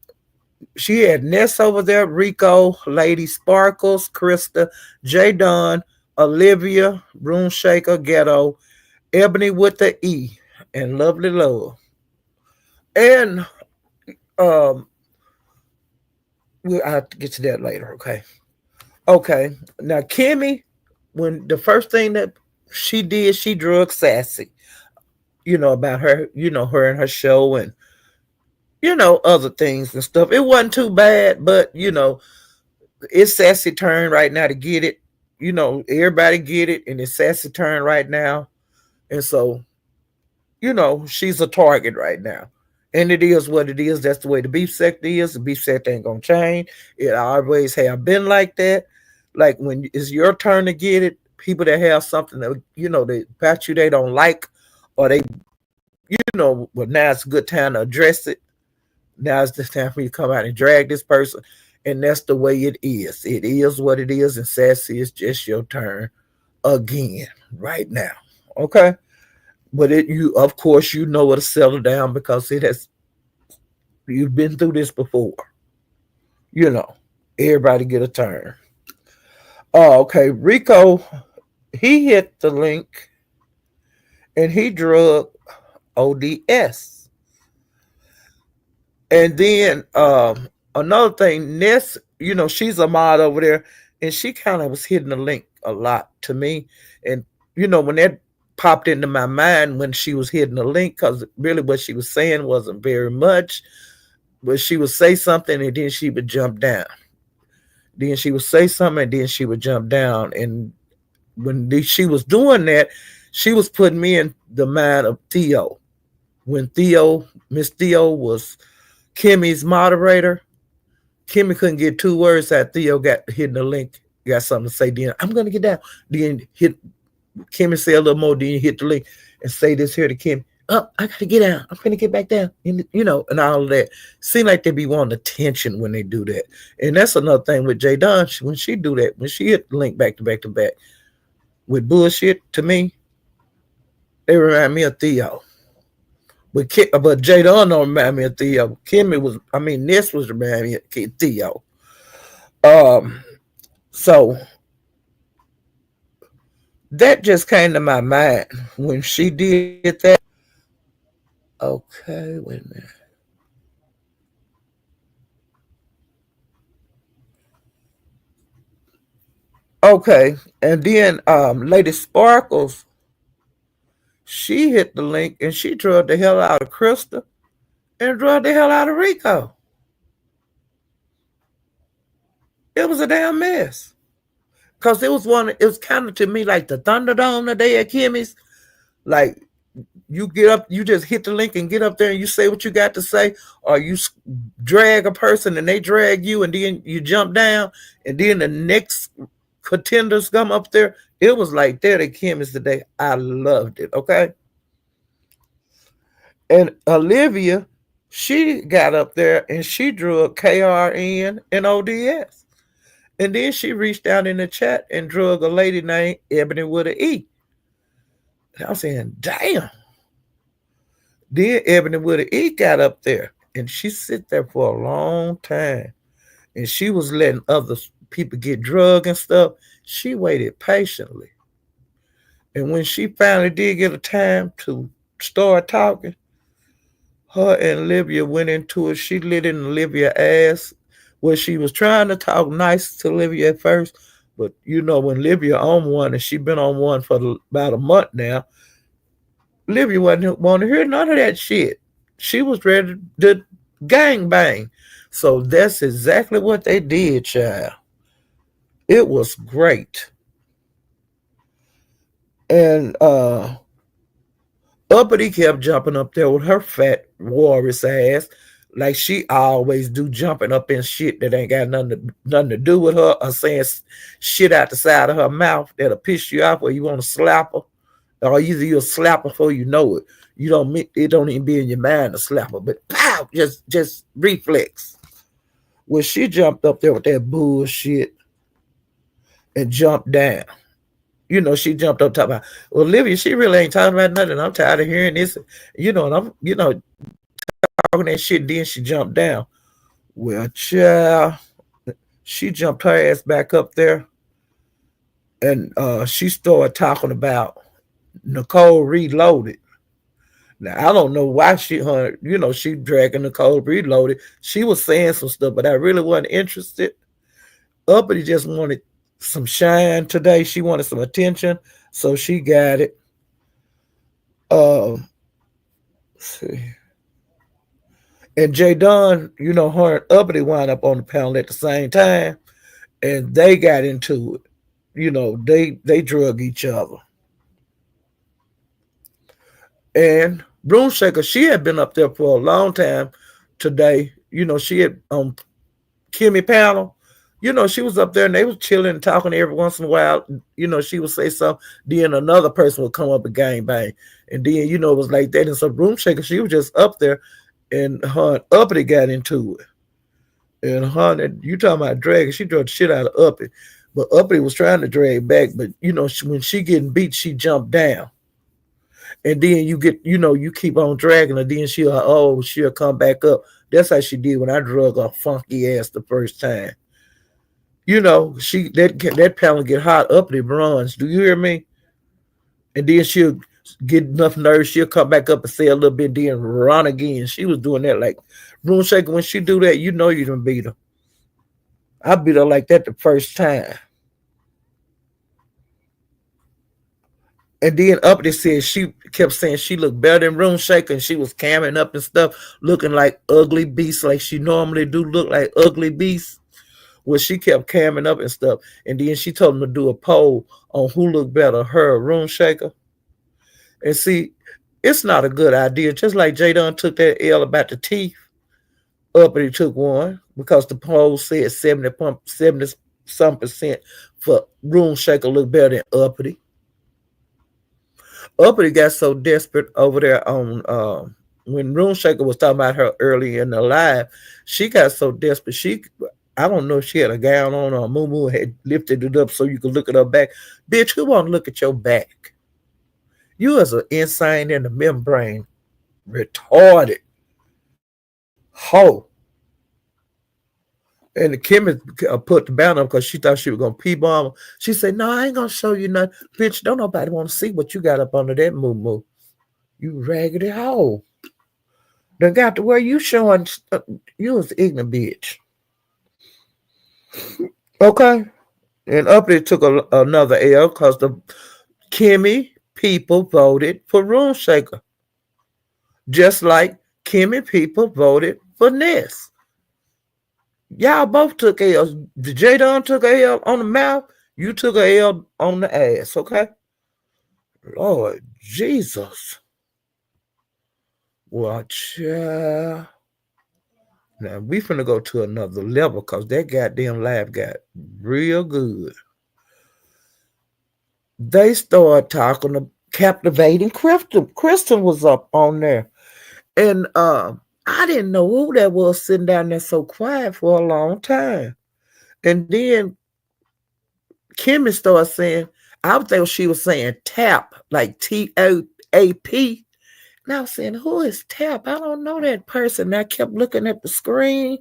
she had Ness over there, Rico, Lady Sparkles, Krista, J Don, Olivia, Room Shaker, Ghetto, Ebony with the E, and Lovely Love. And um, I'll have to get to that later, okay? Okay. Now Kimmy, when the first thing that she did, she drug Sassy, about her, her and her show and other things and stuff. It wasn't too bad, but it's Sassy turn right now to get it. Everybody get it, and it's Sassy turn right now. And so, she's a target right now. And it is what it is. That's the way the beef sector is. The beef sector ain't gonna change. It always have been like that. Like when it's your turn to get it, people that have something that they about you they don't like, or they well, now it's a good time to address it. Now it's the time for you to come out and drag this person. And that's the way it is. It is what it is. And Sassy, it's just your turn again right now. Okay? But you of course you know it'll settle down because you've been through this before. You know. Everybody get a turn. Oh, okay. Rico, he hit the link and he drug ODS. And then another thing, Ness, she's a mod over there, and she kind of was hitting the link a lot to me. And when that popped into my mind when she was hitting the link, because really what she was saying wasn't very much, but she would say something and then she would jump down. Then she would say something and then she would jump down. And when she was doing that, she was putting me in the mind of Theo. When Miss Theo was Kimmy's moderator, Kimmy couldn't get two words out. Theo got hitting the link, got something to say. Then I'm gonna get down. Then hit Kimmy, say a little more. Then you hit the link and say this here to Kimmy. Oh, I gotta get down. I'm gonna get back down. And, and all of that. Seem like they be wanting attention when they do that. And that's another thing with J Don. When she do that, when she hit the link back to back to back with bullshit, to me, they remind me of Theo. But J Don don't remind me of Theo. Ness was reminding me of Theo. So that just came to my mind when she did that. Okay, wait a minute. Okay, and then Lady Sparkles, she hit the link and she drug the hell out of Krista and drug the hell out of Rico. It was a damn mess. Cause it was kind of to me like the Thunderdome the day at Kimmy's. Like you get up, you just hit the link and get up there and you say what you got to say, or you drag a person and they drag you and then you jump down and then the next contenders come up there. It was like that at Kimmy's today. I loved it. Okay. And Olivia, she got up there and she drew a KRN and ODS. And then she reached out in the chat and drug a lady named Ebony with an E. And I was saying, damn. Then Ebony with an E got up there and she sit there for a long time. And she was letting other people get drugged and stuff. She waited patiently. And when she finally did get a time to start talking, her and Olivia went into it. She lit in Olivia's ass where she was trying to talk nice to Olivia at first. But you know, when Olivia on one and she been on one for about a month now, Olivia wasn't want to hear none of that shit. She was ready to gang bang. So that's exactly what they did, child. It was great. And Uppity kept jumping up there with her fat walrus ass, like she always do, jumping up in shit that ain't got nothing to do with her, or saying shit out the side of her mouth that'll piss you off, or you want to slap her, or either you'll slap her before you know it. You don't it don't even be in your mind to slap her, but pow, just reflex. Well, she jumped up there with that bullshit and jumped down. You know, she jumped up talking about, well, Olivia, she really ain't talking about nothing. I'm tired of hearing this. And I'm, talking that shit. Then she jumped down. Well, child, she jumped her ass back up there and she started talking about Nicole Reloaded. Now, I don't know why she dragging Nicole Reloaded. She was saying some stuff, but I really wasn't interested. Uppity just wanted some shine today. She wanted some attention, so she got it. Let's see. And J Don, her and Uppity wound up on the panel at the same time, and they got into it. They drug each other. And Broom Shaker, she had been up there for a long time today. She had on Kimmy panel. She was up there and they was chilling and talking every once in a while. She would say something. Then another person would come up and gang bang. And then, it was like that. And so Broom Shaker, she was just up there and her and Uppity got into it. And her, you talking about dragging, she drug the shit out of Uppity. But Uppity was trying to drag back. But, when she getting beat, she jumped down. And then you keep on dragging her. Then she'll come back up. That's how she did when I drug her funky ass the first time. That panel get hot up the runs. Do you hear me? And then she'll get enough nerve. She'll come back up and say a little bit, then run again. She was doing that like Room Shaker. When she do that, you done beat her. I beat her like that the first time. And then Uppity said she kept saying she looked better than Room Shaker, and she was camming up and stuff, looking like ugly beasts, like she normally do look like ugly beasts. Well, she kept camming up and stuff. And then she told him to do a poll on who looked better, her or Room Shaker. And see, it's not a good idea. Just like J Dunn took that L about the teeth, Uppity took one because the poll said 70 some percent for Room Shaker look better than Uppity. Uppity got so desperate over there on when Room Shaker was talking about her early in the live. She got so desperate. I don't know if she had a gown on or Moo had lifted it up so you could look at her back. Bitch, who want to look at your back? You as an insane in the membrane, retarded hoe. And the Kimmy put the banner up because she thought she was going to pee-bomb her. She said, no, I ain't going to show you nothing. Bitch, don't nobody want to see what you got up under that moo. You raggedy hoe. Done got to where you showing, you was ignorant bitch. Okay? And Uppity took another L because the Kimmy people voted for Room Shaker. Just like Kimmy people voted for Ness. Y'all both took L's. J Don took a L on the mouth. You took a L on the ass, okay? Lord Jesus. Watch out. Now we finna go to another level because that goddamn live got real good. They started talking to captivating Kristen. Kristen was up on there. And I didn't know who that was sitting down there so quiet for a long time. And then Kimmy started saying, I think she was saying tap, like TOAP. And I was saying, who is Tap? I don't know that person. And I kept looking at the screen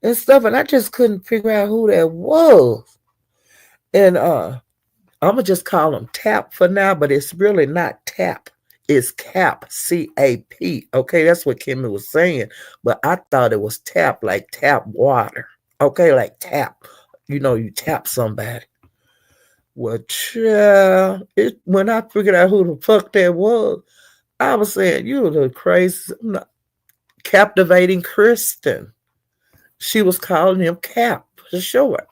and stuff, and I just couldn't figure out who that was. And I'm gonna just call him Tap for now, but it's really not Tap. It's Cap, CAP. Okay, that's what Kimmy was saying. But I thought it was tap, like tap water. Okay, like tap. You tap somebody. Well, child, when I figured out who the fuck that was, I was saying, you the crazy, captivating Kristen. She was calling him Cap for short.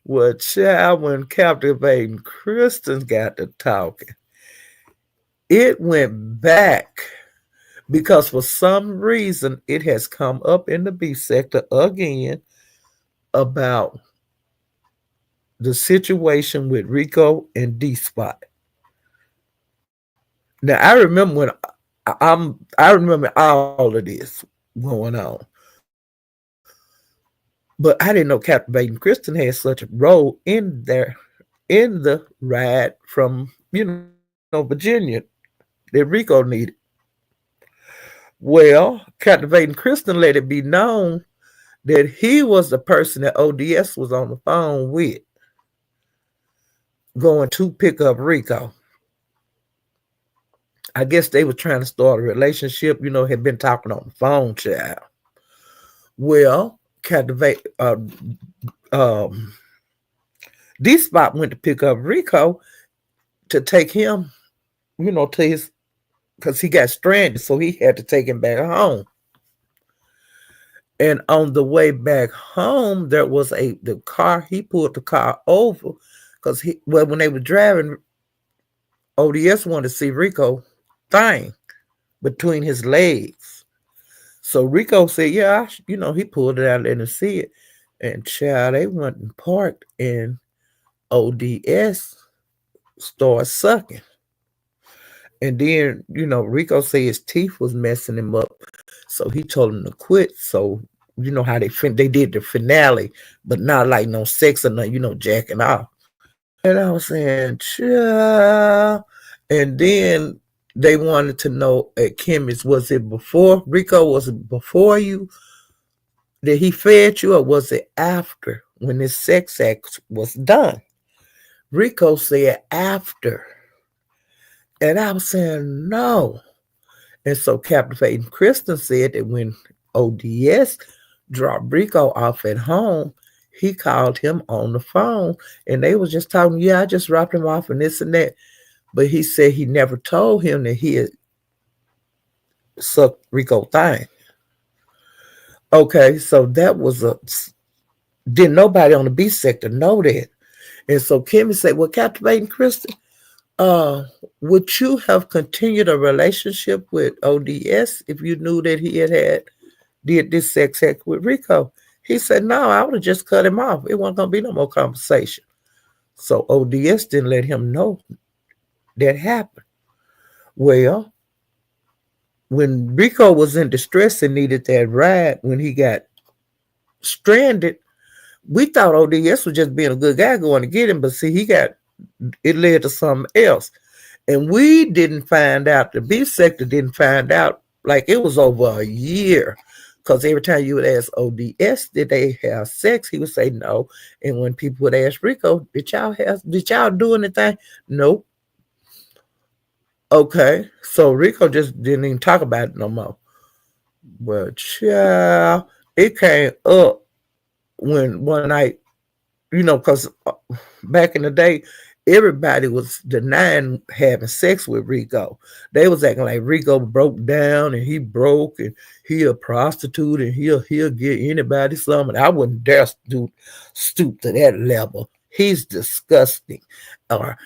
Well, child, when captivating Kristen got to talking, it went back because for some reason it has come up in the B sector again about the situation with Rico and D Spot. Now I remember when I remember all of this going on. But I didn't know Captivating Kristen had such a role in the ride from, Virginia that Rico needed. Well, Captivating Kristen let it be known that he was the person that ODS was on the phone with going to pick up Rico. I guess they were trying to start a relationship, had been talking on the phone, child. Well, um, D Spot went to pick up Rico to take him, to his, because he got stranded, so he had to take him back home. And on the way back home, there was the car. He pulled the car over because when they were driving, ODS wanted to see Rico thing between his legs. So Rico said, "Yeah, he pulled it out and let him see it." And child, they went and parked, and ODS started sucking. And then, Rico said his teeth was messing him up. So he told him to quit. So, how they did the finale, but not like no sex or nothing, jacking off. And I was saying, child. And then they wanted to know at Kimmy's, was it before? Rico, was it before you that he fed you, or was it after when this sex act was done? Rico said after. And I was saying, no. And so Captivating Kristen said that when ODS dropped Rico off at home, he called him on the phone and they was just talking, yeah, I just dropped him off and this and that. But he said he never told him that he had sucked Rico thing. Okay, so that was didn't nobody on the B sector know that. And so Kimmy said, well, Captivating Kristen, would you have continued a relationship with ODS if you knew that he did this sex act with Rico? He said, no, I would have just cut him off. It wasn't going to be no more conversation. So ODS didn't let him know that happened. Well, when Rico was in distress and needed that ride, when he got stranded, we thought ODS was just being a good guy going to get him, but see, it led to something else. And we didn't find out, the B sector didn't find out, like it was over a year. Because every time you would ask ODS, did they have sex? He would say no. And when people would ask Rico, did y'all do anything? Nope. Okay. So Rico just didn't even talk about it no more. Well, child, it came up when one night, because back in the day, everybody was denying having sex with Rico. They was acting like Rico broke down and he broke and he a prostitute and he'll get anybody something. I wouldn't dare stoop to that level. He's disgusting. Or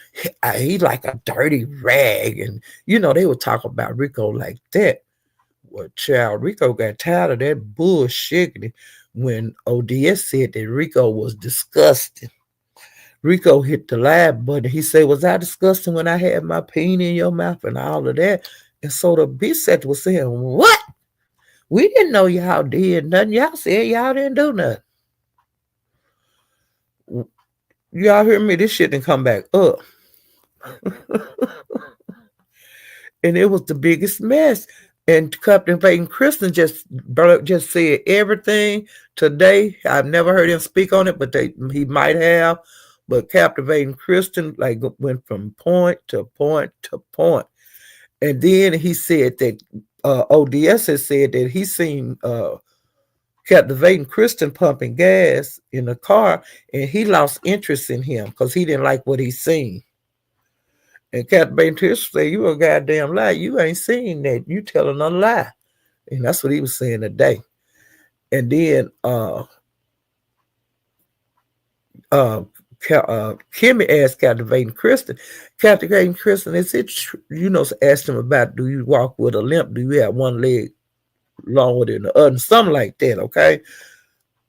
he's like a dirty rag. And, they would talk about Rico like that. Well, child, Rico got tired of that bullshit when ODS said that Rico was disgusting. Rico hit the live button. He said, was I disgusting when I had my peen in your mouth and all of that? And so the B sector was saying, what? We didn't know y'all did nothing. Y'all said y'all didn't do nothing. Y'all hear me? This shit didn't come back up. and it was the biggest mess. And Captain Peyton Kristen just said everything today. I've never heard him speak on it, but he might have. But Captivating Kristen like went from point to point to point, and then he said that ODS has said that he seen Captivating Kristen pumping gas in the car, and he lost interest in him because he didn't like what he seen. And Captain Tish said, "You a goddamn lie. You ain't seen that. You telling a lie." And that's what he was saying today. And then uh, Kimmy asked Captivating Kristen, Captivating Kristen, is it asked him about, do you walk with a limp? Do you have one leg longer than the other? Something like that, okay?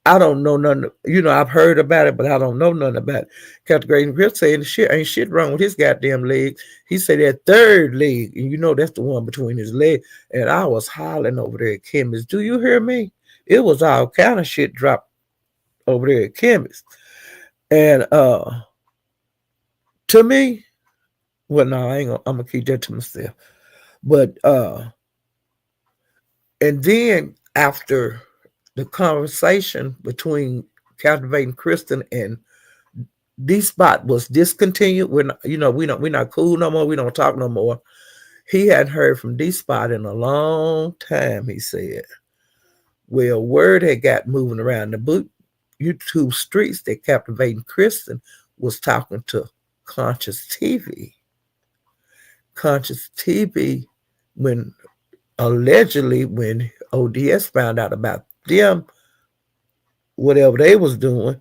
I don't know nothing. I've heard about it, but I don't know nothing about it. Captain Grayson Griff saying ain't shit wrong with his goddamn leg. He said that third leg, and that's the one between his legs. And I was hollering over there at Kimmy's. Do you hear me? It was all kind of shit dropped over there at Kimmy's. And to me, well, no, I'm gonna keep that to myself. But and then after the conversation between Captivating Kristen and D-Spot was discontinued. We're not cool no more. We don't talk no more. He hadn't heard from D-Spot in a long time, he said. Well, word had got moving around the YouTube streets that Captivating Kristen was talking to Conscious TV. Conscious TV, allegedly when ODS found out about them, whatever they was doing,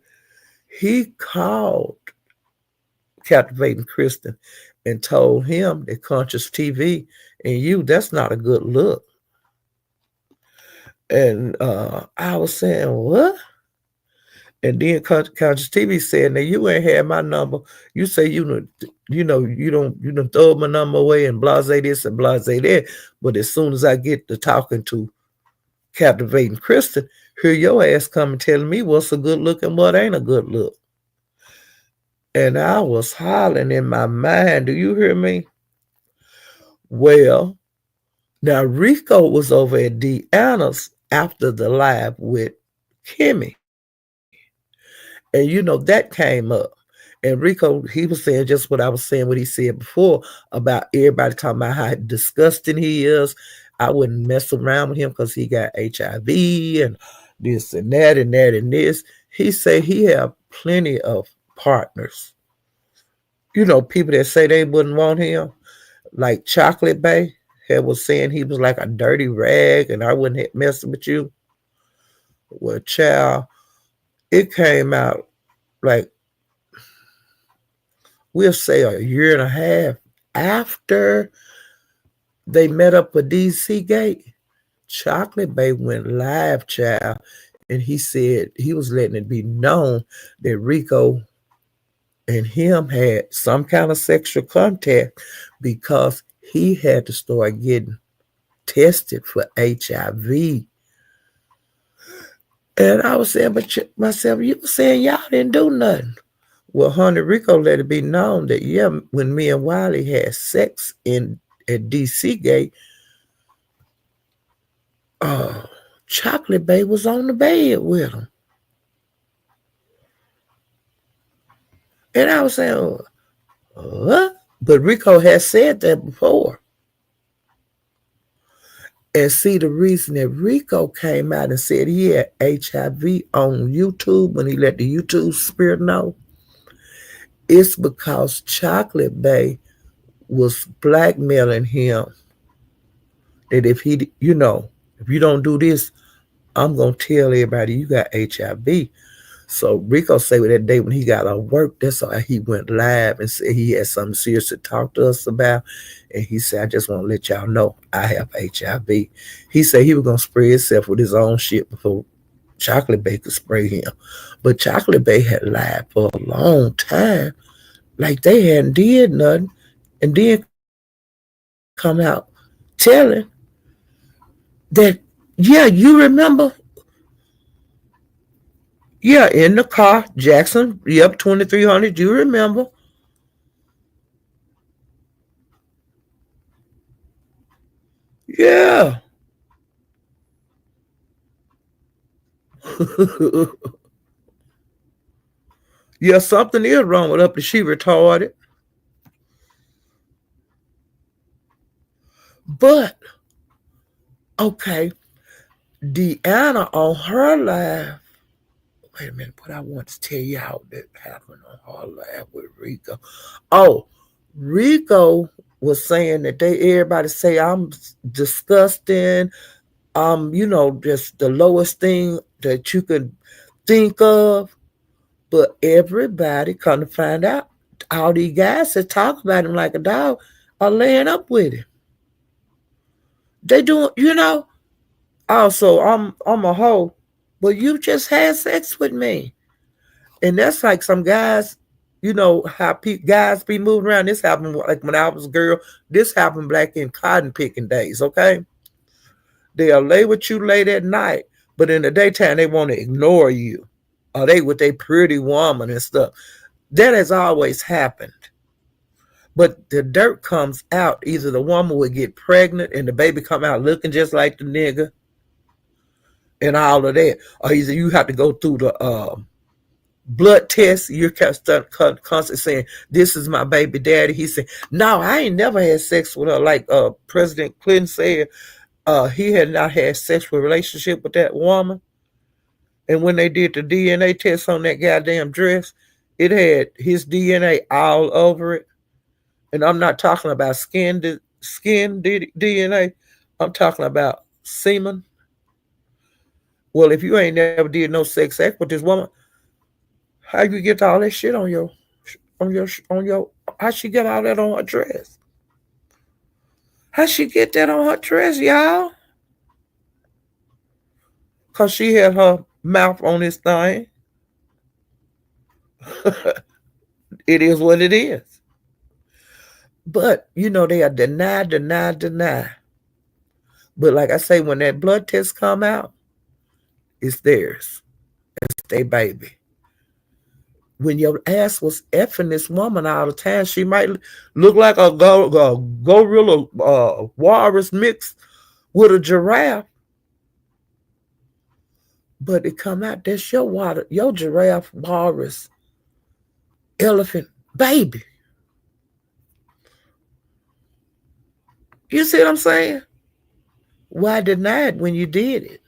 he called Captivating Kristen and told him that Conscious TV and that's not a good look. And I was saying, what? And then Conscious TV said, now you ain't had my number. You say you don't throw my number away and blase this and blase that. But as soon as I get to talking to Captivating Kristen, here your ass coming telling me what's a good look and what ain't a good look. And I was hollering in my mind, do you hear me? Well, now Rico was over at Deanna's after the live with Kimmy. And that came up. And Rico, he was saying just what I was saying, what he said before about everybody talking about how disgusting he is. I wouldn't mess around with him because he got HIV and this and that and that and this. He said he have plenty of partners. People that say they wouldn't want him, like Chocolate Bay was saying he was like a dirty rag and I wouldn't mess with you. Well, child, it came out like, we'll say a year and a half after they met up for DC Gate. Chocolate Bay went live, child, and he said he was letting it be known that Rico and him had some kind of sexual contact because he had to start getting tested for HIV. And I was saying, but myself, you were saying y'all didn't do nothing. Well, honey, Rico let it be known that, when me and Wiley had sex at DC Gate, Chocolate Bay was on the bed with him. And I was saying, what? But Rico had said that before. And see, the reason that Rico came out and said he had HIV on YouTube when he let the YouTube spirit know, it's because Chocolate Bay was blackmailing him that if if you don't do this, I'm going to tell everybody you got HIV. So Rico said that day when he got off work, that's why he went live and said he had something serious to talk to us about. And he said, I just want to let y'all know I have HIV. He said he was going to spray himself with his own shit before Chocolate Bay could spray him. But Chocolate Bay had lied for a long time, like they hadn't did nothing, and then come out telling that, you remember? Yeah, in the car, Jackson, 2300, you remember? Yeah. Yeah, something is wrong with her, but she retarded. But okay, Deanna on her live. Wait a minute, what I want to tell y'all that happened on her live with Rico. Oh, Rico was saying that everybody say I'm disgusting. Just the lowest thing that you could think of. But everybody come to find out, all these guys that talk about him like a dog are laying up with him. They doing, Also, I'm a hoe, but you just had sex with me, and that's like some guys. You know how guys be moving around. This happened like when I was a girl. This happened back in cotton picking days. Okay, they'll lay with you late at night, but in the daytime they want to ignore you. Or they with a pretty woman and stuff. That has always happened. But the dirt comes out. Either the woman would get pregnant and the baby come out looking just like the nigga and all of that. Or either you have to go through the blood test. You're constantly saying, this is my baby daddy. He said, no, I ain't never had sex with her. Like President Clinton said, he had not had sexual relationship with that woman. And when they did the DNA test on that goddamn dress, it had his DNA all over it. And I'm not talking about skin DNA. I'm talking about semen. Well, if you ain't never did no sex act with this woman, how you get all that shit on your how she get all that on her dress? How she get that on her dress, y'all? Cause she had her mouth on this thing. It is what it is. But they are deny. But like I say, when that blood test come out, it's theirs. It's their baby. When your ass was effing this woman all the time, she might look like a gorilla walrus mixed with a giraffe. But it come out, that's your giraffe, walrus, elephant, baby. You see what I'm saying? Why deny it when you did it?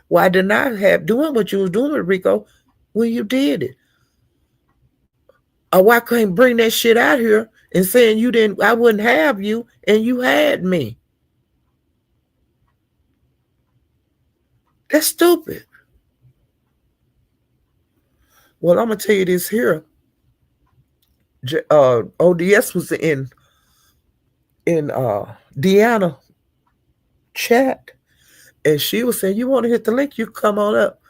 Why deny have doing what you was doing with Rico when you did it? Or why couldn't bring that shit out here and saying I wouldn't have you and you had me? That's stupid. Well, I'm gonna tell you this here. ODS was in Deanna chat, and she was saying, "You want to hit the link? You come on up."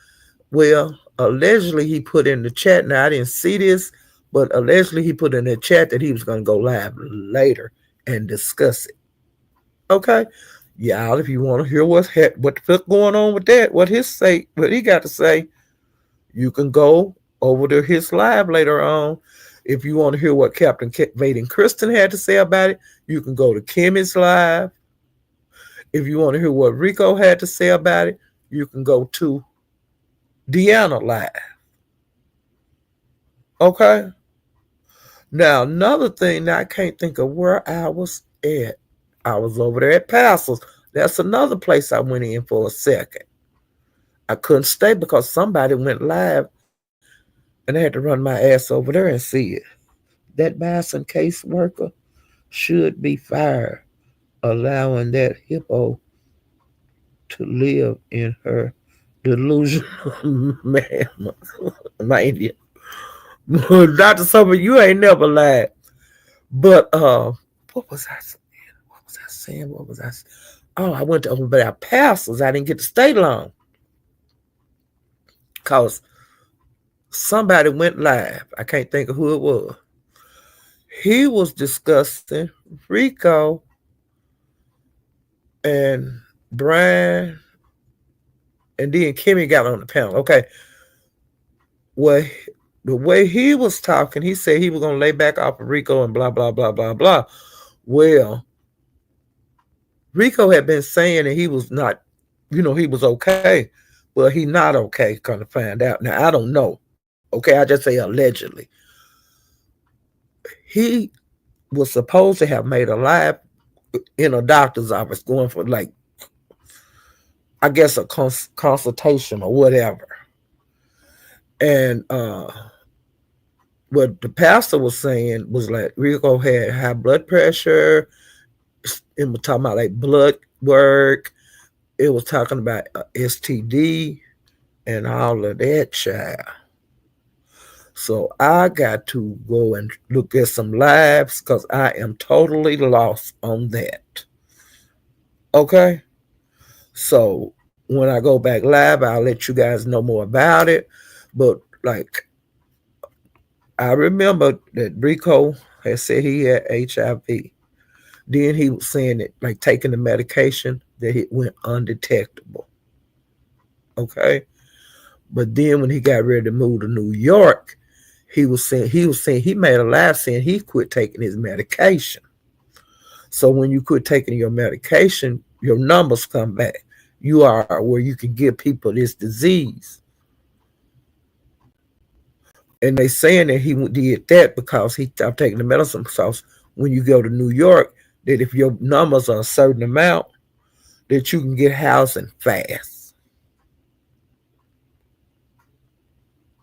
Well, allegedly he put in the chat. Now I didn't see this, but allegedly he put in the chat that he was going to go live later and discuss it. Okay, y'all, if you want to hear what the fuck going on with that, what he got to say, you can go over to his live later on. If you want to hear what Captain Vaden Kristen had to say about it, you can go to Kimmy's live. If you want to hear what Rico had to say about it, you can go to Deanna live. Okay? Now, another thing, now I can't think of where I was at. I was over there at Pastor's. That's another place I went in for a second. I couldn't stay because somebody went live and I had to run my ass over there and see it. That Bison caseworker should be fired, allowing that hippo to live in her delusional mania. Dr. Summer, you ain't never lied. But what was I saying? What was I saying? Oh, I went to over there Pastors. I didn't get to stay long. Because somebody went live. I can't think of who it was. He was discussing Rico and Brian, and then Kimmy got on the panel. Okay. Well, the way he was talking, he said he was going to lay back off of Rico and blah, blah, blah, blah, blah. Well, Rico had been saying that he was not, he was okay, but he not okay. Kind of find out now. I don't know. Okay, I just say allegedly. He was supposed to have made a live in a doctor's office, going for like, I guess, a consultation or whatever. And what the pastor was saying was like Rico had high blood pressure. It was talking about like blood work. It was talking about STD and all of that, child. So I got to go and look at some lives because I am totally lost on that. Okay? So when I go back live, I'll let you guys know more about it. But like, I remember that Rico had said he had HIV. Then he was saying that, like, taking the medication, that it went undetectable. Okay? But then when he got ready to move to New York, he was saying he made a live saying he quit taking his medication. So when you quit taking your medication, your numbers come back. You are where you can give people this disease. And they saying that he did that because he stopped taking the medicine. Because when you go to New York, that if your numbers are a certain amount, that you can get housing fast.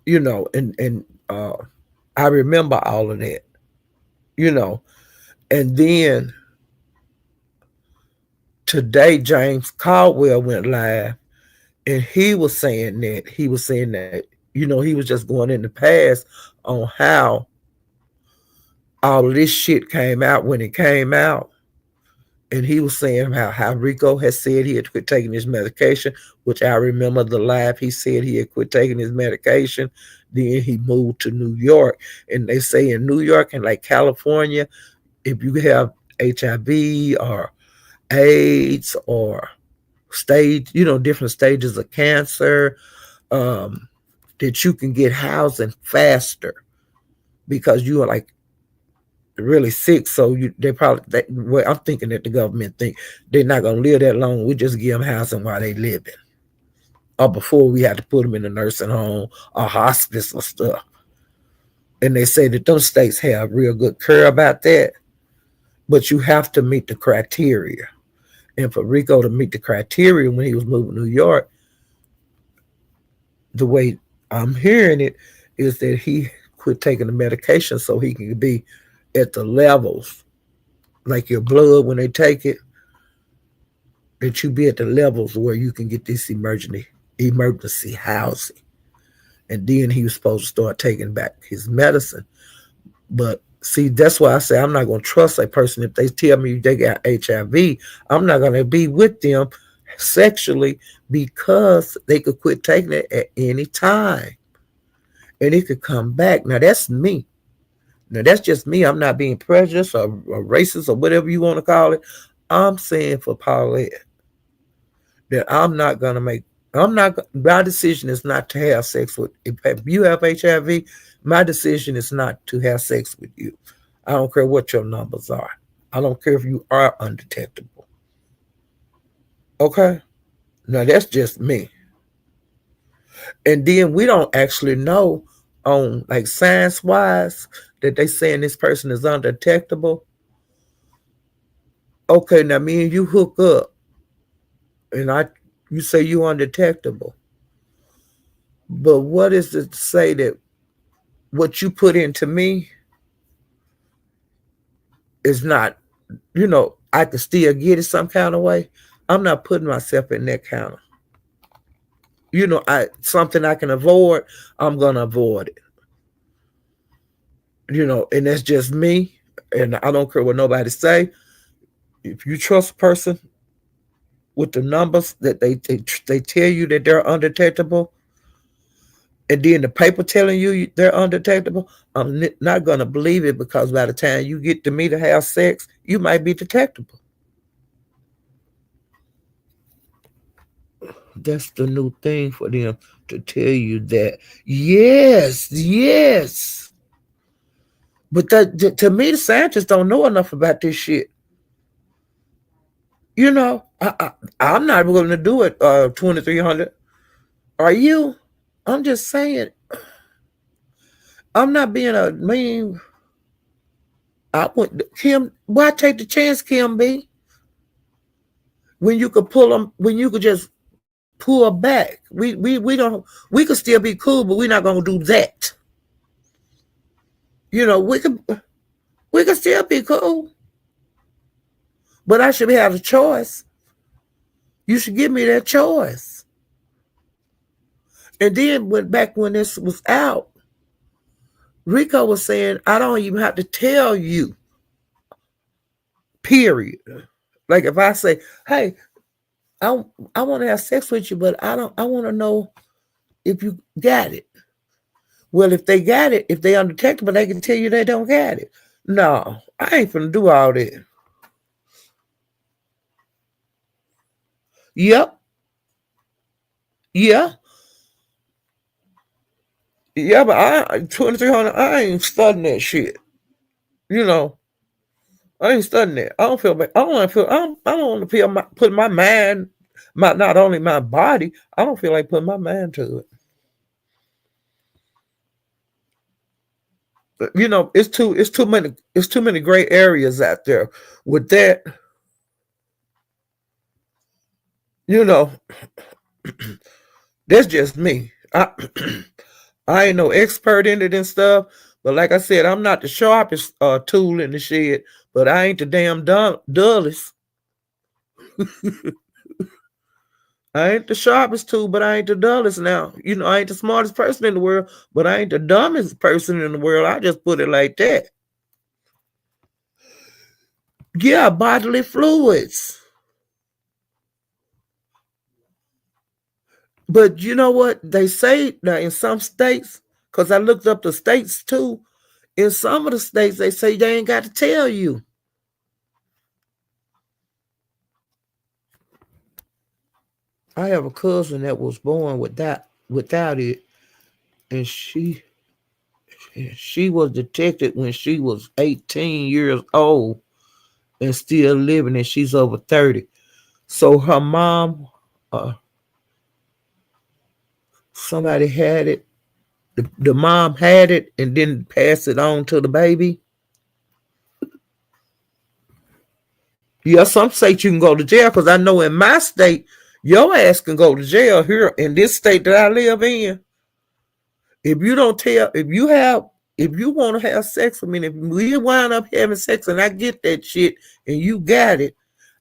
And I remember all of that. You know, and then today James Caldwell went live, and he was saying that he was just going in the past on how all of this shit came out when it came out. And he was saying how Rico had said he had quit taking his medication, which I remember the live. He said he had quit taking his medication. Then he moved to New York. And they say in New York and like California, if you have HIV or AIDS or different stages of cancer, that you can get housing faster because you are like really sick. So well, I'm thinking that the government think they're not gonna live that long. We just give them housing while they living, or before we had to put them in a nursing home or hospice or stuff. And they say that those states have real good care about that, but you have to meet the criteria. And for Rico to meet the criteria when he was moving to New York, the way I'm hearing it is that he quit taking the medication so he can be at the levels, like your blood when they take it, that you be at the levels where you can get this emergency housing. And then he was supposed to start taking back his medicine. But see, that's why I say I'm not going to trust a person if they tell me they got HIV. I'm not going to be with them sexually because they could quit taking it at any time. And it could come back. Now, that's me. Now, that's just me. I'm not being prejudiced or racist or whatever you want to call it. I'm saying for Paulette that my decision is not to have sex with, if you have HIV, my decision is not to have sex with you. I don't care what your numbers are. I don't care if you are undetectable. Okay? Now, that's just me. And then we don't actually know on like science wise that they saying this person is undetectable. Okay, now me and you hook up and you say you undetectable. But what is it to say that what you put into me is not, I can still get it some kind of way? I'm not putting myself in that kind of, something I can avoid, I'm gonna avoid it. And that's just me. And I don't care what nobody say. If you trust a person with the numbers that they tell you that they're undetectable, and then the paper telling you they're undetectable, I'm not going to believe it, because by the time you get to me to have sex, you might be detectable. That's the new thing for them to tell you that. Yes, yes. But to me, the scientists don't know enough about this shit. You know, I'm not willing to do it. 2,300. Are you? I'm just saying. I'm not being a mean. I would Kim. Why take the chance, Kim B? When you could pull them, when you could just pull back. We don't. We could still be cool, but we're not gonna do that. You know, we could still be cool, but I should have a choice. You should give me that choice. And then when this was out, Rico was saying, I don't even have to tell you, period. Like if I say, hey, I I want to have sex with you, but I want to know if you got it. Well, if they got it, if they undetectable, they can tell you they don't got it. No, I ain't finna do all that. Yep. Yeah. Yeah, but 2,300, I ain't studying that shit. You know, I ain't studying that. I don't feel bad. I don't want to feel. I don't want to feel put my mind, my not only my body. I don't feel like putting my mind to it. But, you know, it's too many gray areas out there with that. You know, that's just me. I ain't no expert in it and stuff. But like I said, I'm not the sharpest tool in the shed. But I ain't the damn dullest. I ain't the sharpest tool, but I ain't the dullest now. You know, I ain't the smartest person in the world, but I ain't the dumbest person in the world. I just put it like that. Yeah, bodily fluids. But you know what? They say now in some states, because I looked up the states too, in some of the states, they say they ain't got to tell you. I have a cousin that was born without it, and she was detected when she was 18 years old and still living, and she's over 30. So her mom, uh, somebody had it. The mom had it and didn't pass it on to the baby. Yeah, some states you can go to jail because I know in my state, your ass can go to jail here in this state that I live in. If you don't tell, if you want to have sex with me, if we wind up having sex and I get that shit and you got it,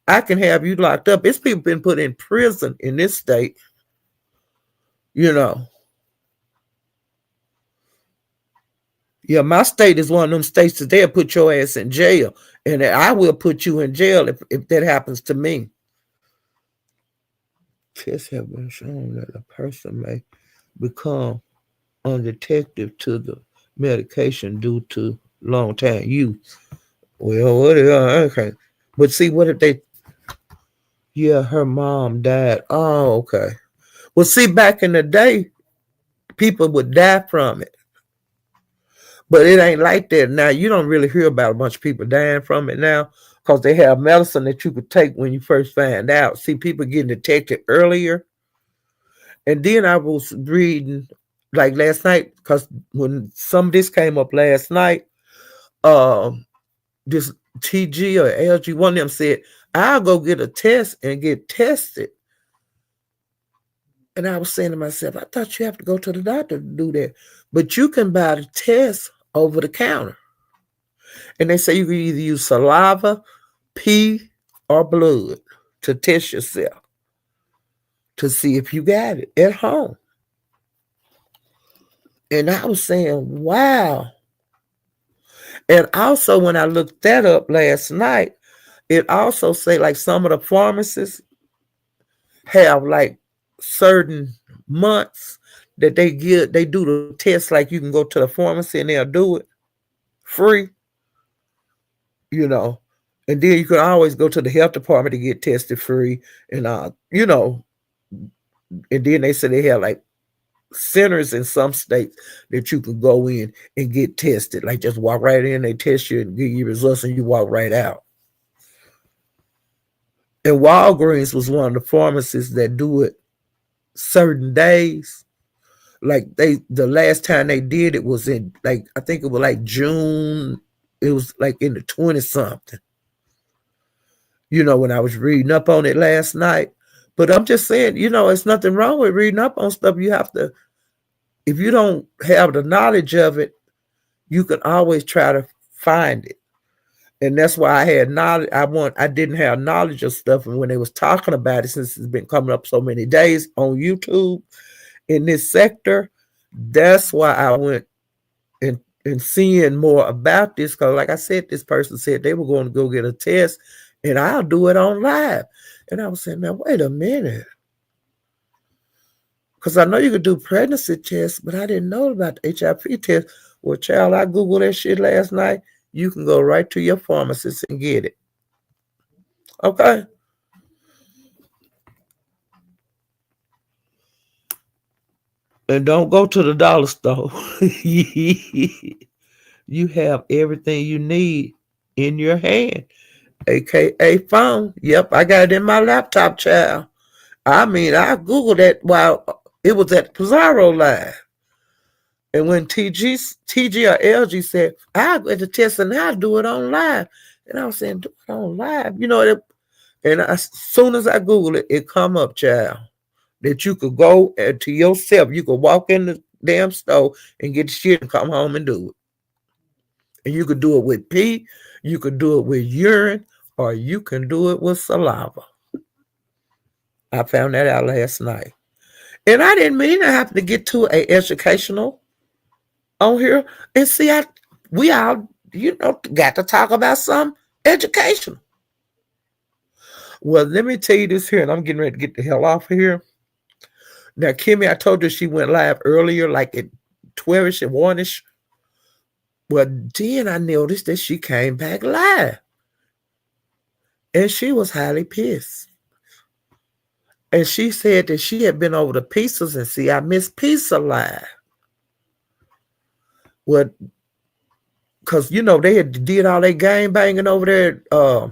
I can have you locked up. It's people been put in prison in this state, you know. Yeah, my state is one of them states that they'll put your ass in jail. And I will put you in jail if that happens to me. Tests have been shown that a person may become undetected to the medication due to long time use. Well, what is okay? But see, what if they? Yeah, her mom died. Oh, okay. Well, see, back in the day, people would die from it, but it ain't like that now. You don't really hear about a bunch of people dying from it now because they have medicine that you could take when you first find out. See, people getting detected earlier, and then I was reading like last night because when some of this came up last night, um, this TG or LG, one of them said, I'll go get a test and get tested. And I was saying to myself, I thought you have to go to the doctor to do that. But you can buy the test over the counter. And they say you can either use saliva, pee, or blood to test yourself to see if you got it at home. And I was saying, wow. And also when I looked that up last night, it also say like some of the pharmacists have like certain months that they do the test like you can go to the pharmacy and they'll do it free, you know. And then you can always go to the health department to get tested free and you know, and then they say they have like centers in some states that you can go in and get tested. Like just walk right in, they test you and give you results and you walk right out. And Walgreens was one of the pharmacies that do it certain days. Like the last time they did it was in, like, I think it was like June. It was like in the 20 something. When I was reading up on it last night. But I'm just saying, it's nothing wrong with reading up on stuff. You have to, if you don't have the knowledge of it, you can always try to find it. And that's why I had knowledge. I didn't have knowledge of stuff. And when they was talking about it, since it's been coming up so many days on YouTube in this sector, that's why I went and seeing more about this. Because like I said, this person said they were going to go get a test and I'll do it on live. And I was saying, now, wait a minute. Because I know you could do pregnancy tests, but I didn't know about the HIV test. Well, child, I Googled that shit last night. You can go right to your pharmacist and get it. Okay? And don't go to the dollar store. You have everything you need in your hand, aka phone. Yep, I got it in my laptop, child. I mean, I Googled that while it was at Pizarro Live. And when TG or LG said, I'll go to the test and I'll do it on live. And I was saying, do it on live. And as soon as I Googled it, it come up, child, that you could go to yourself. You could walk in the damn store and get the shit and come home and do it. And you could do it with pee, you could do it with urine, or you can do it with saliva. I found that out last night. And I didn't mean to have to get to a educational on here. And see, we all, got to talk about some education. Well, let me tell you this here, and I'm getting ready to get the hell off of here. Now, Kimmy, I told her she went live earlier, like at 12ish and 1ish. Well, then I noticed that she came back live. And she was highly pissed. And she said that she had been over to Pizza's and see, I missed Pizza live. Well, because, they had did all their game banging over there at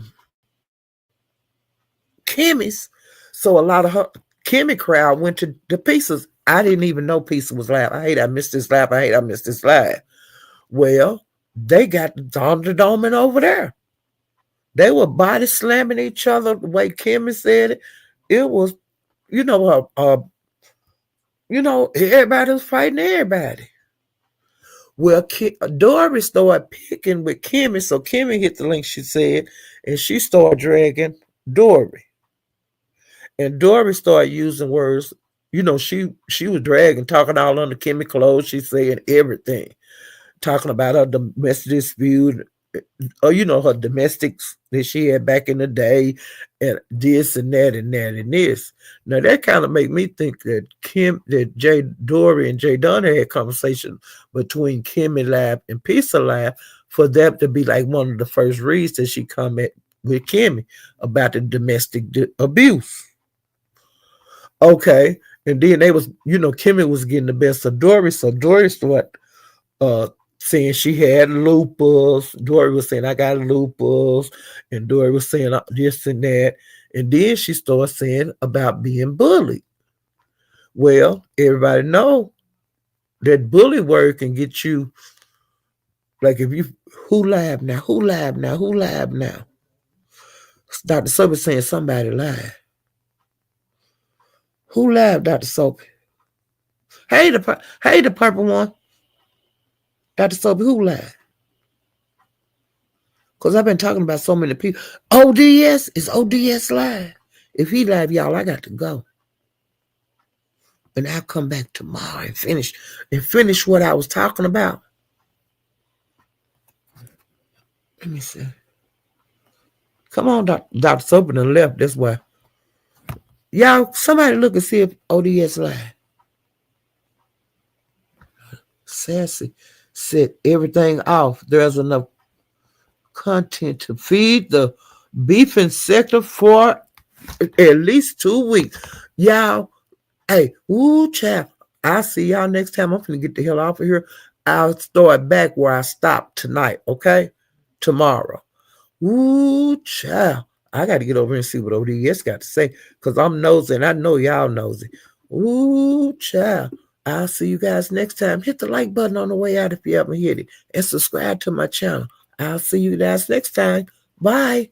Kimmy's. So a lot of her Kimmy crowd went to the Pieces. I didn't even know Pizza was live. I missed this live. I missed this live. Well, they got Thunderdome over there. They were body slamming each other the way Kimmy said it. It was, everybody was fighting everybody. Well, Dory started picking with Kimmy, so Kimmy hit the link, she said, and she started dragging Dory. And Dory started using words, she was dragging, talking all under Kimmy clothes, she said everything. Talking about her domestic dispute, or her domestics that she had back in the day, and this and that and that and this. Now that kind of make me think that Jay Dory and Jay Dunner had conversation between Kimmy Lab and Pizza Lab for them to be like one of the first reads that she come at with Kimmy about the domestic abuse. Okay, and then they was, Kimmy was getting the best of Dory, so Dory started saying she had lupus. Dory was saying, I got lupus. And Dory was saying this and that. And then she started saying about being bullied. Well, everybody know that bully word can get you, like if you, who lied now? Dr. Soapy saying somebody lied. Who lied, Dr. Soapy? Hey, the purple one. Dr. Soapy, who lied? Because I've been talking about so many people. ODS? Is ODS live? If he live, y'all, I got to go. And I'll come back tomorrow and finish what I was talking about. Let me see. Come on, Dr. Soapy and left this way. Y'all, somebody look and see if ODS live. Sassy set everything off. There's enough content to feed the beefing sector for at least 2 weeks. Y'all, hey, woo, child. I'll see y'all next time. I'm finna get the hell off of here. I'll start back where I stopped tonight, okay? Tomorrow. Woo, child. I got to get over and see what ODS got to say because I'm nosy and I know y'all nosy. Ooh, child. I'll see you guys next time. Hit the like button on the way out if you haven't hit it and subscribe to my channel. I'll see you guys next time. Bye.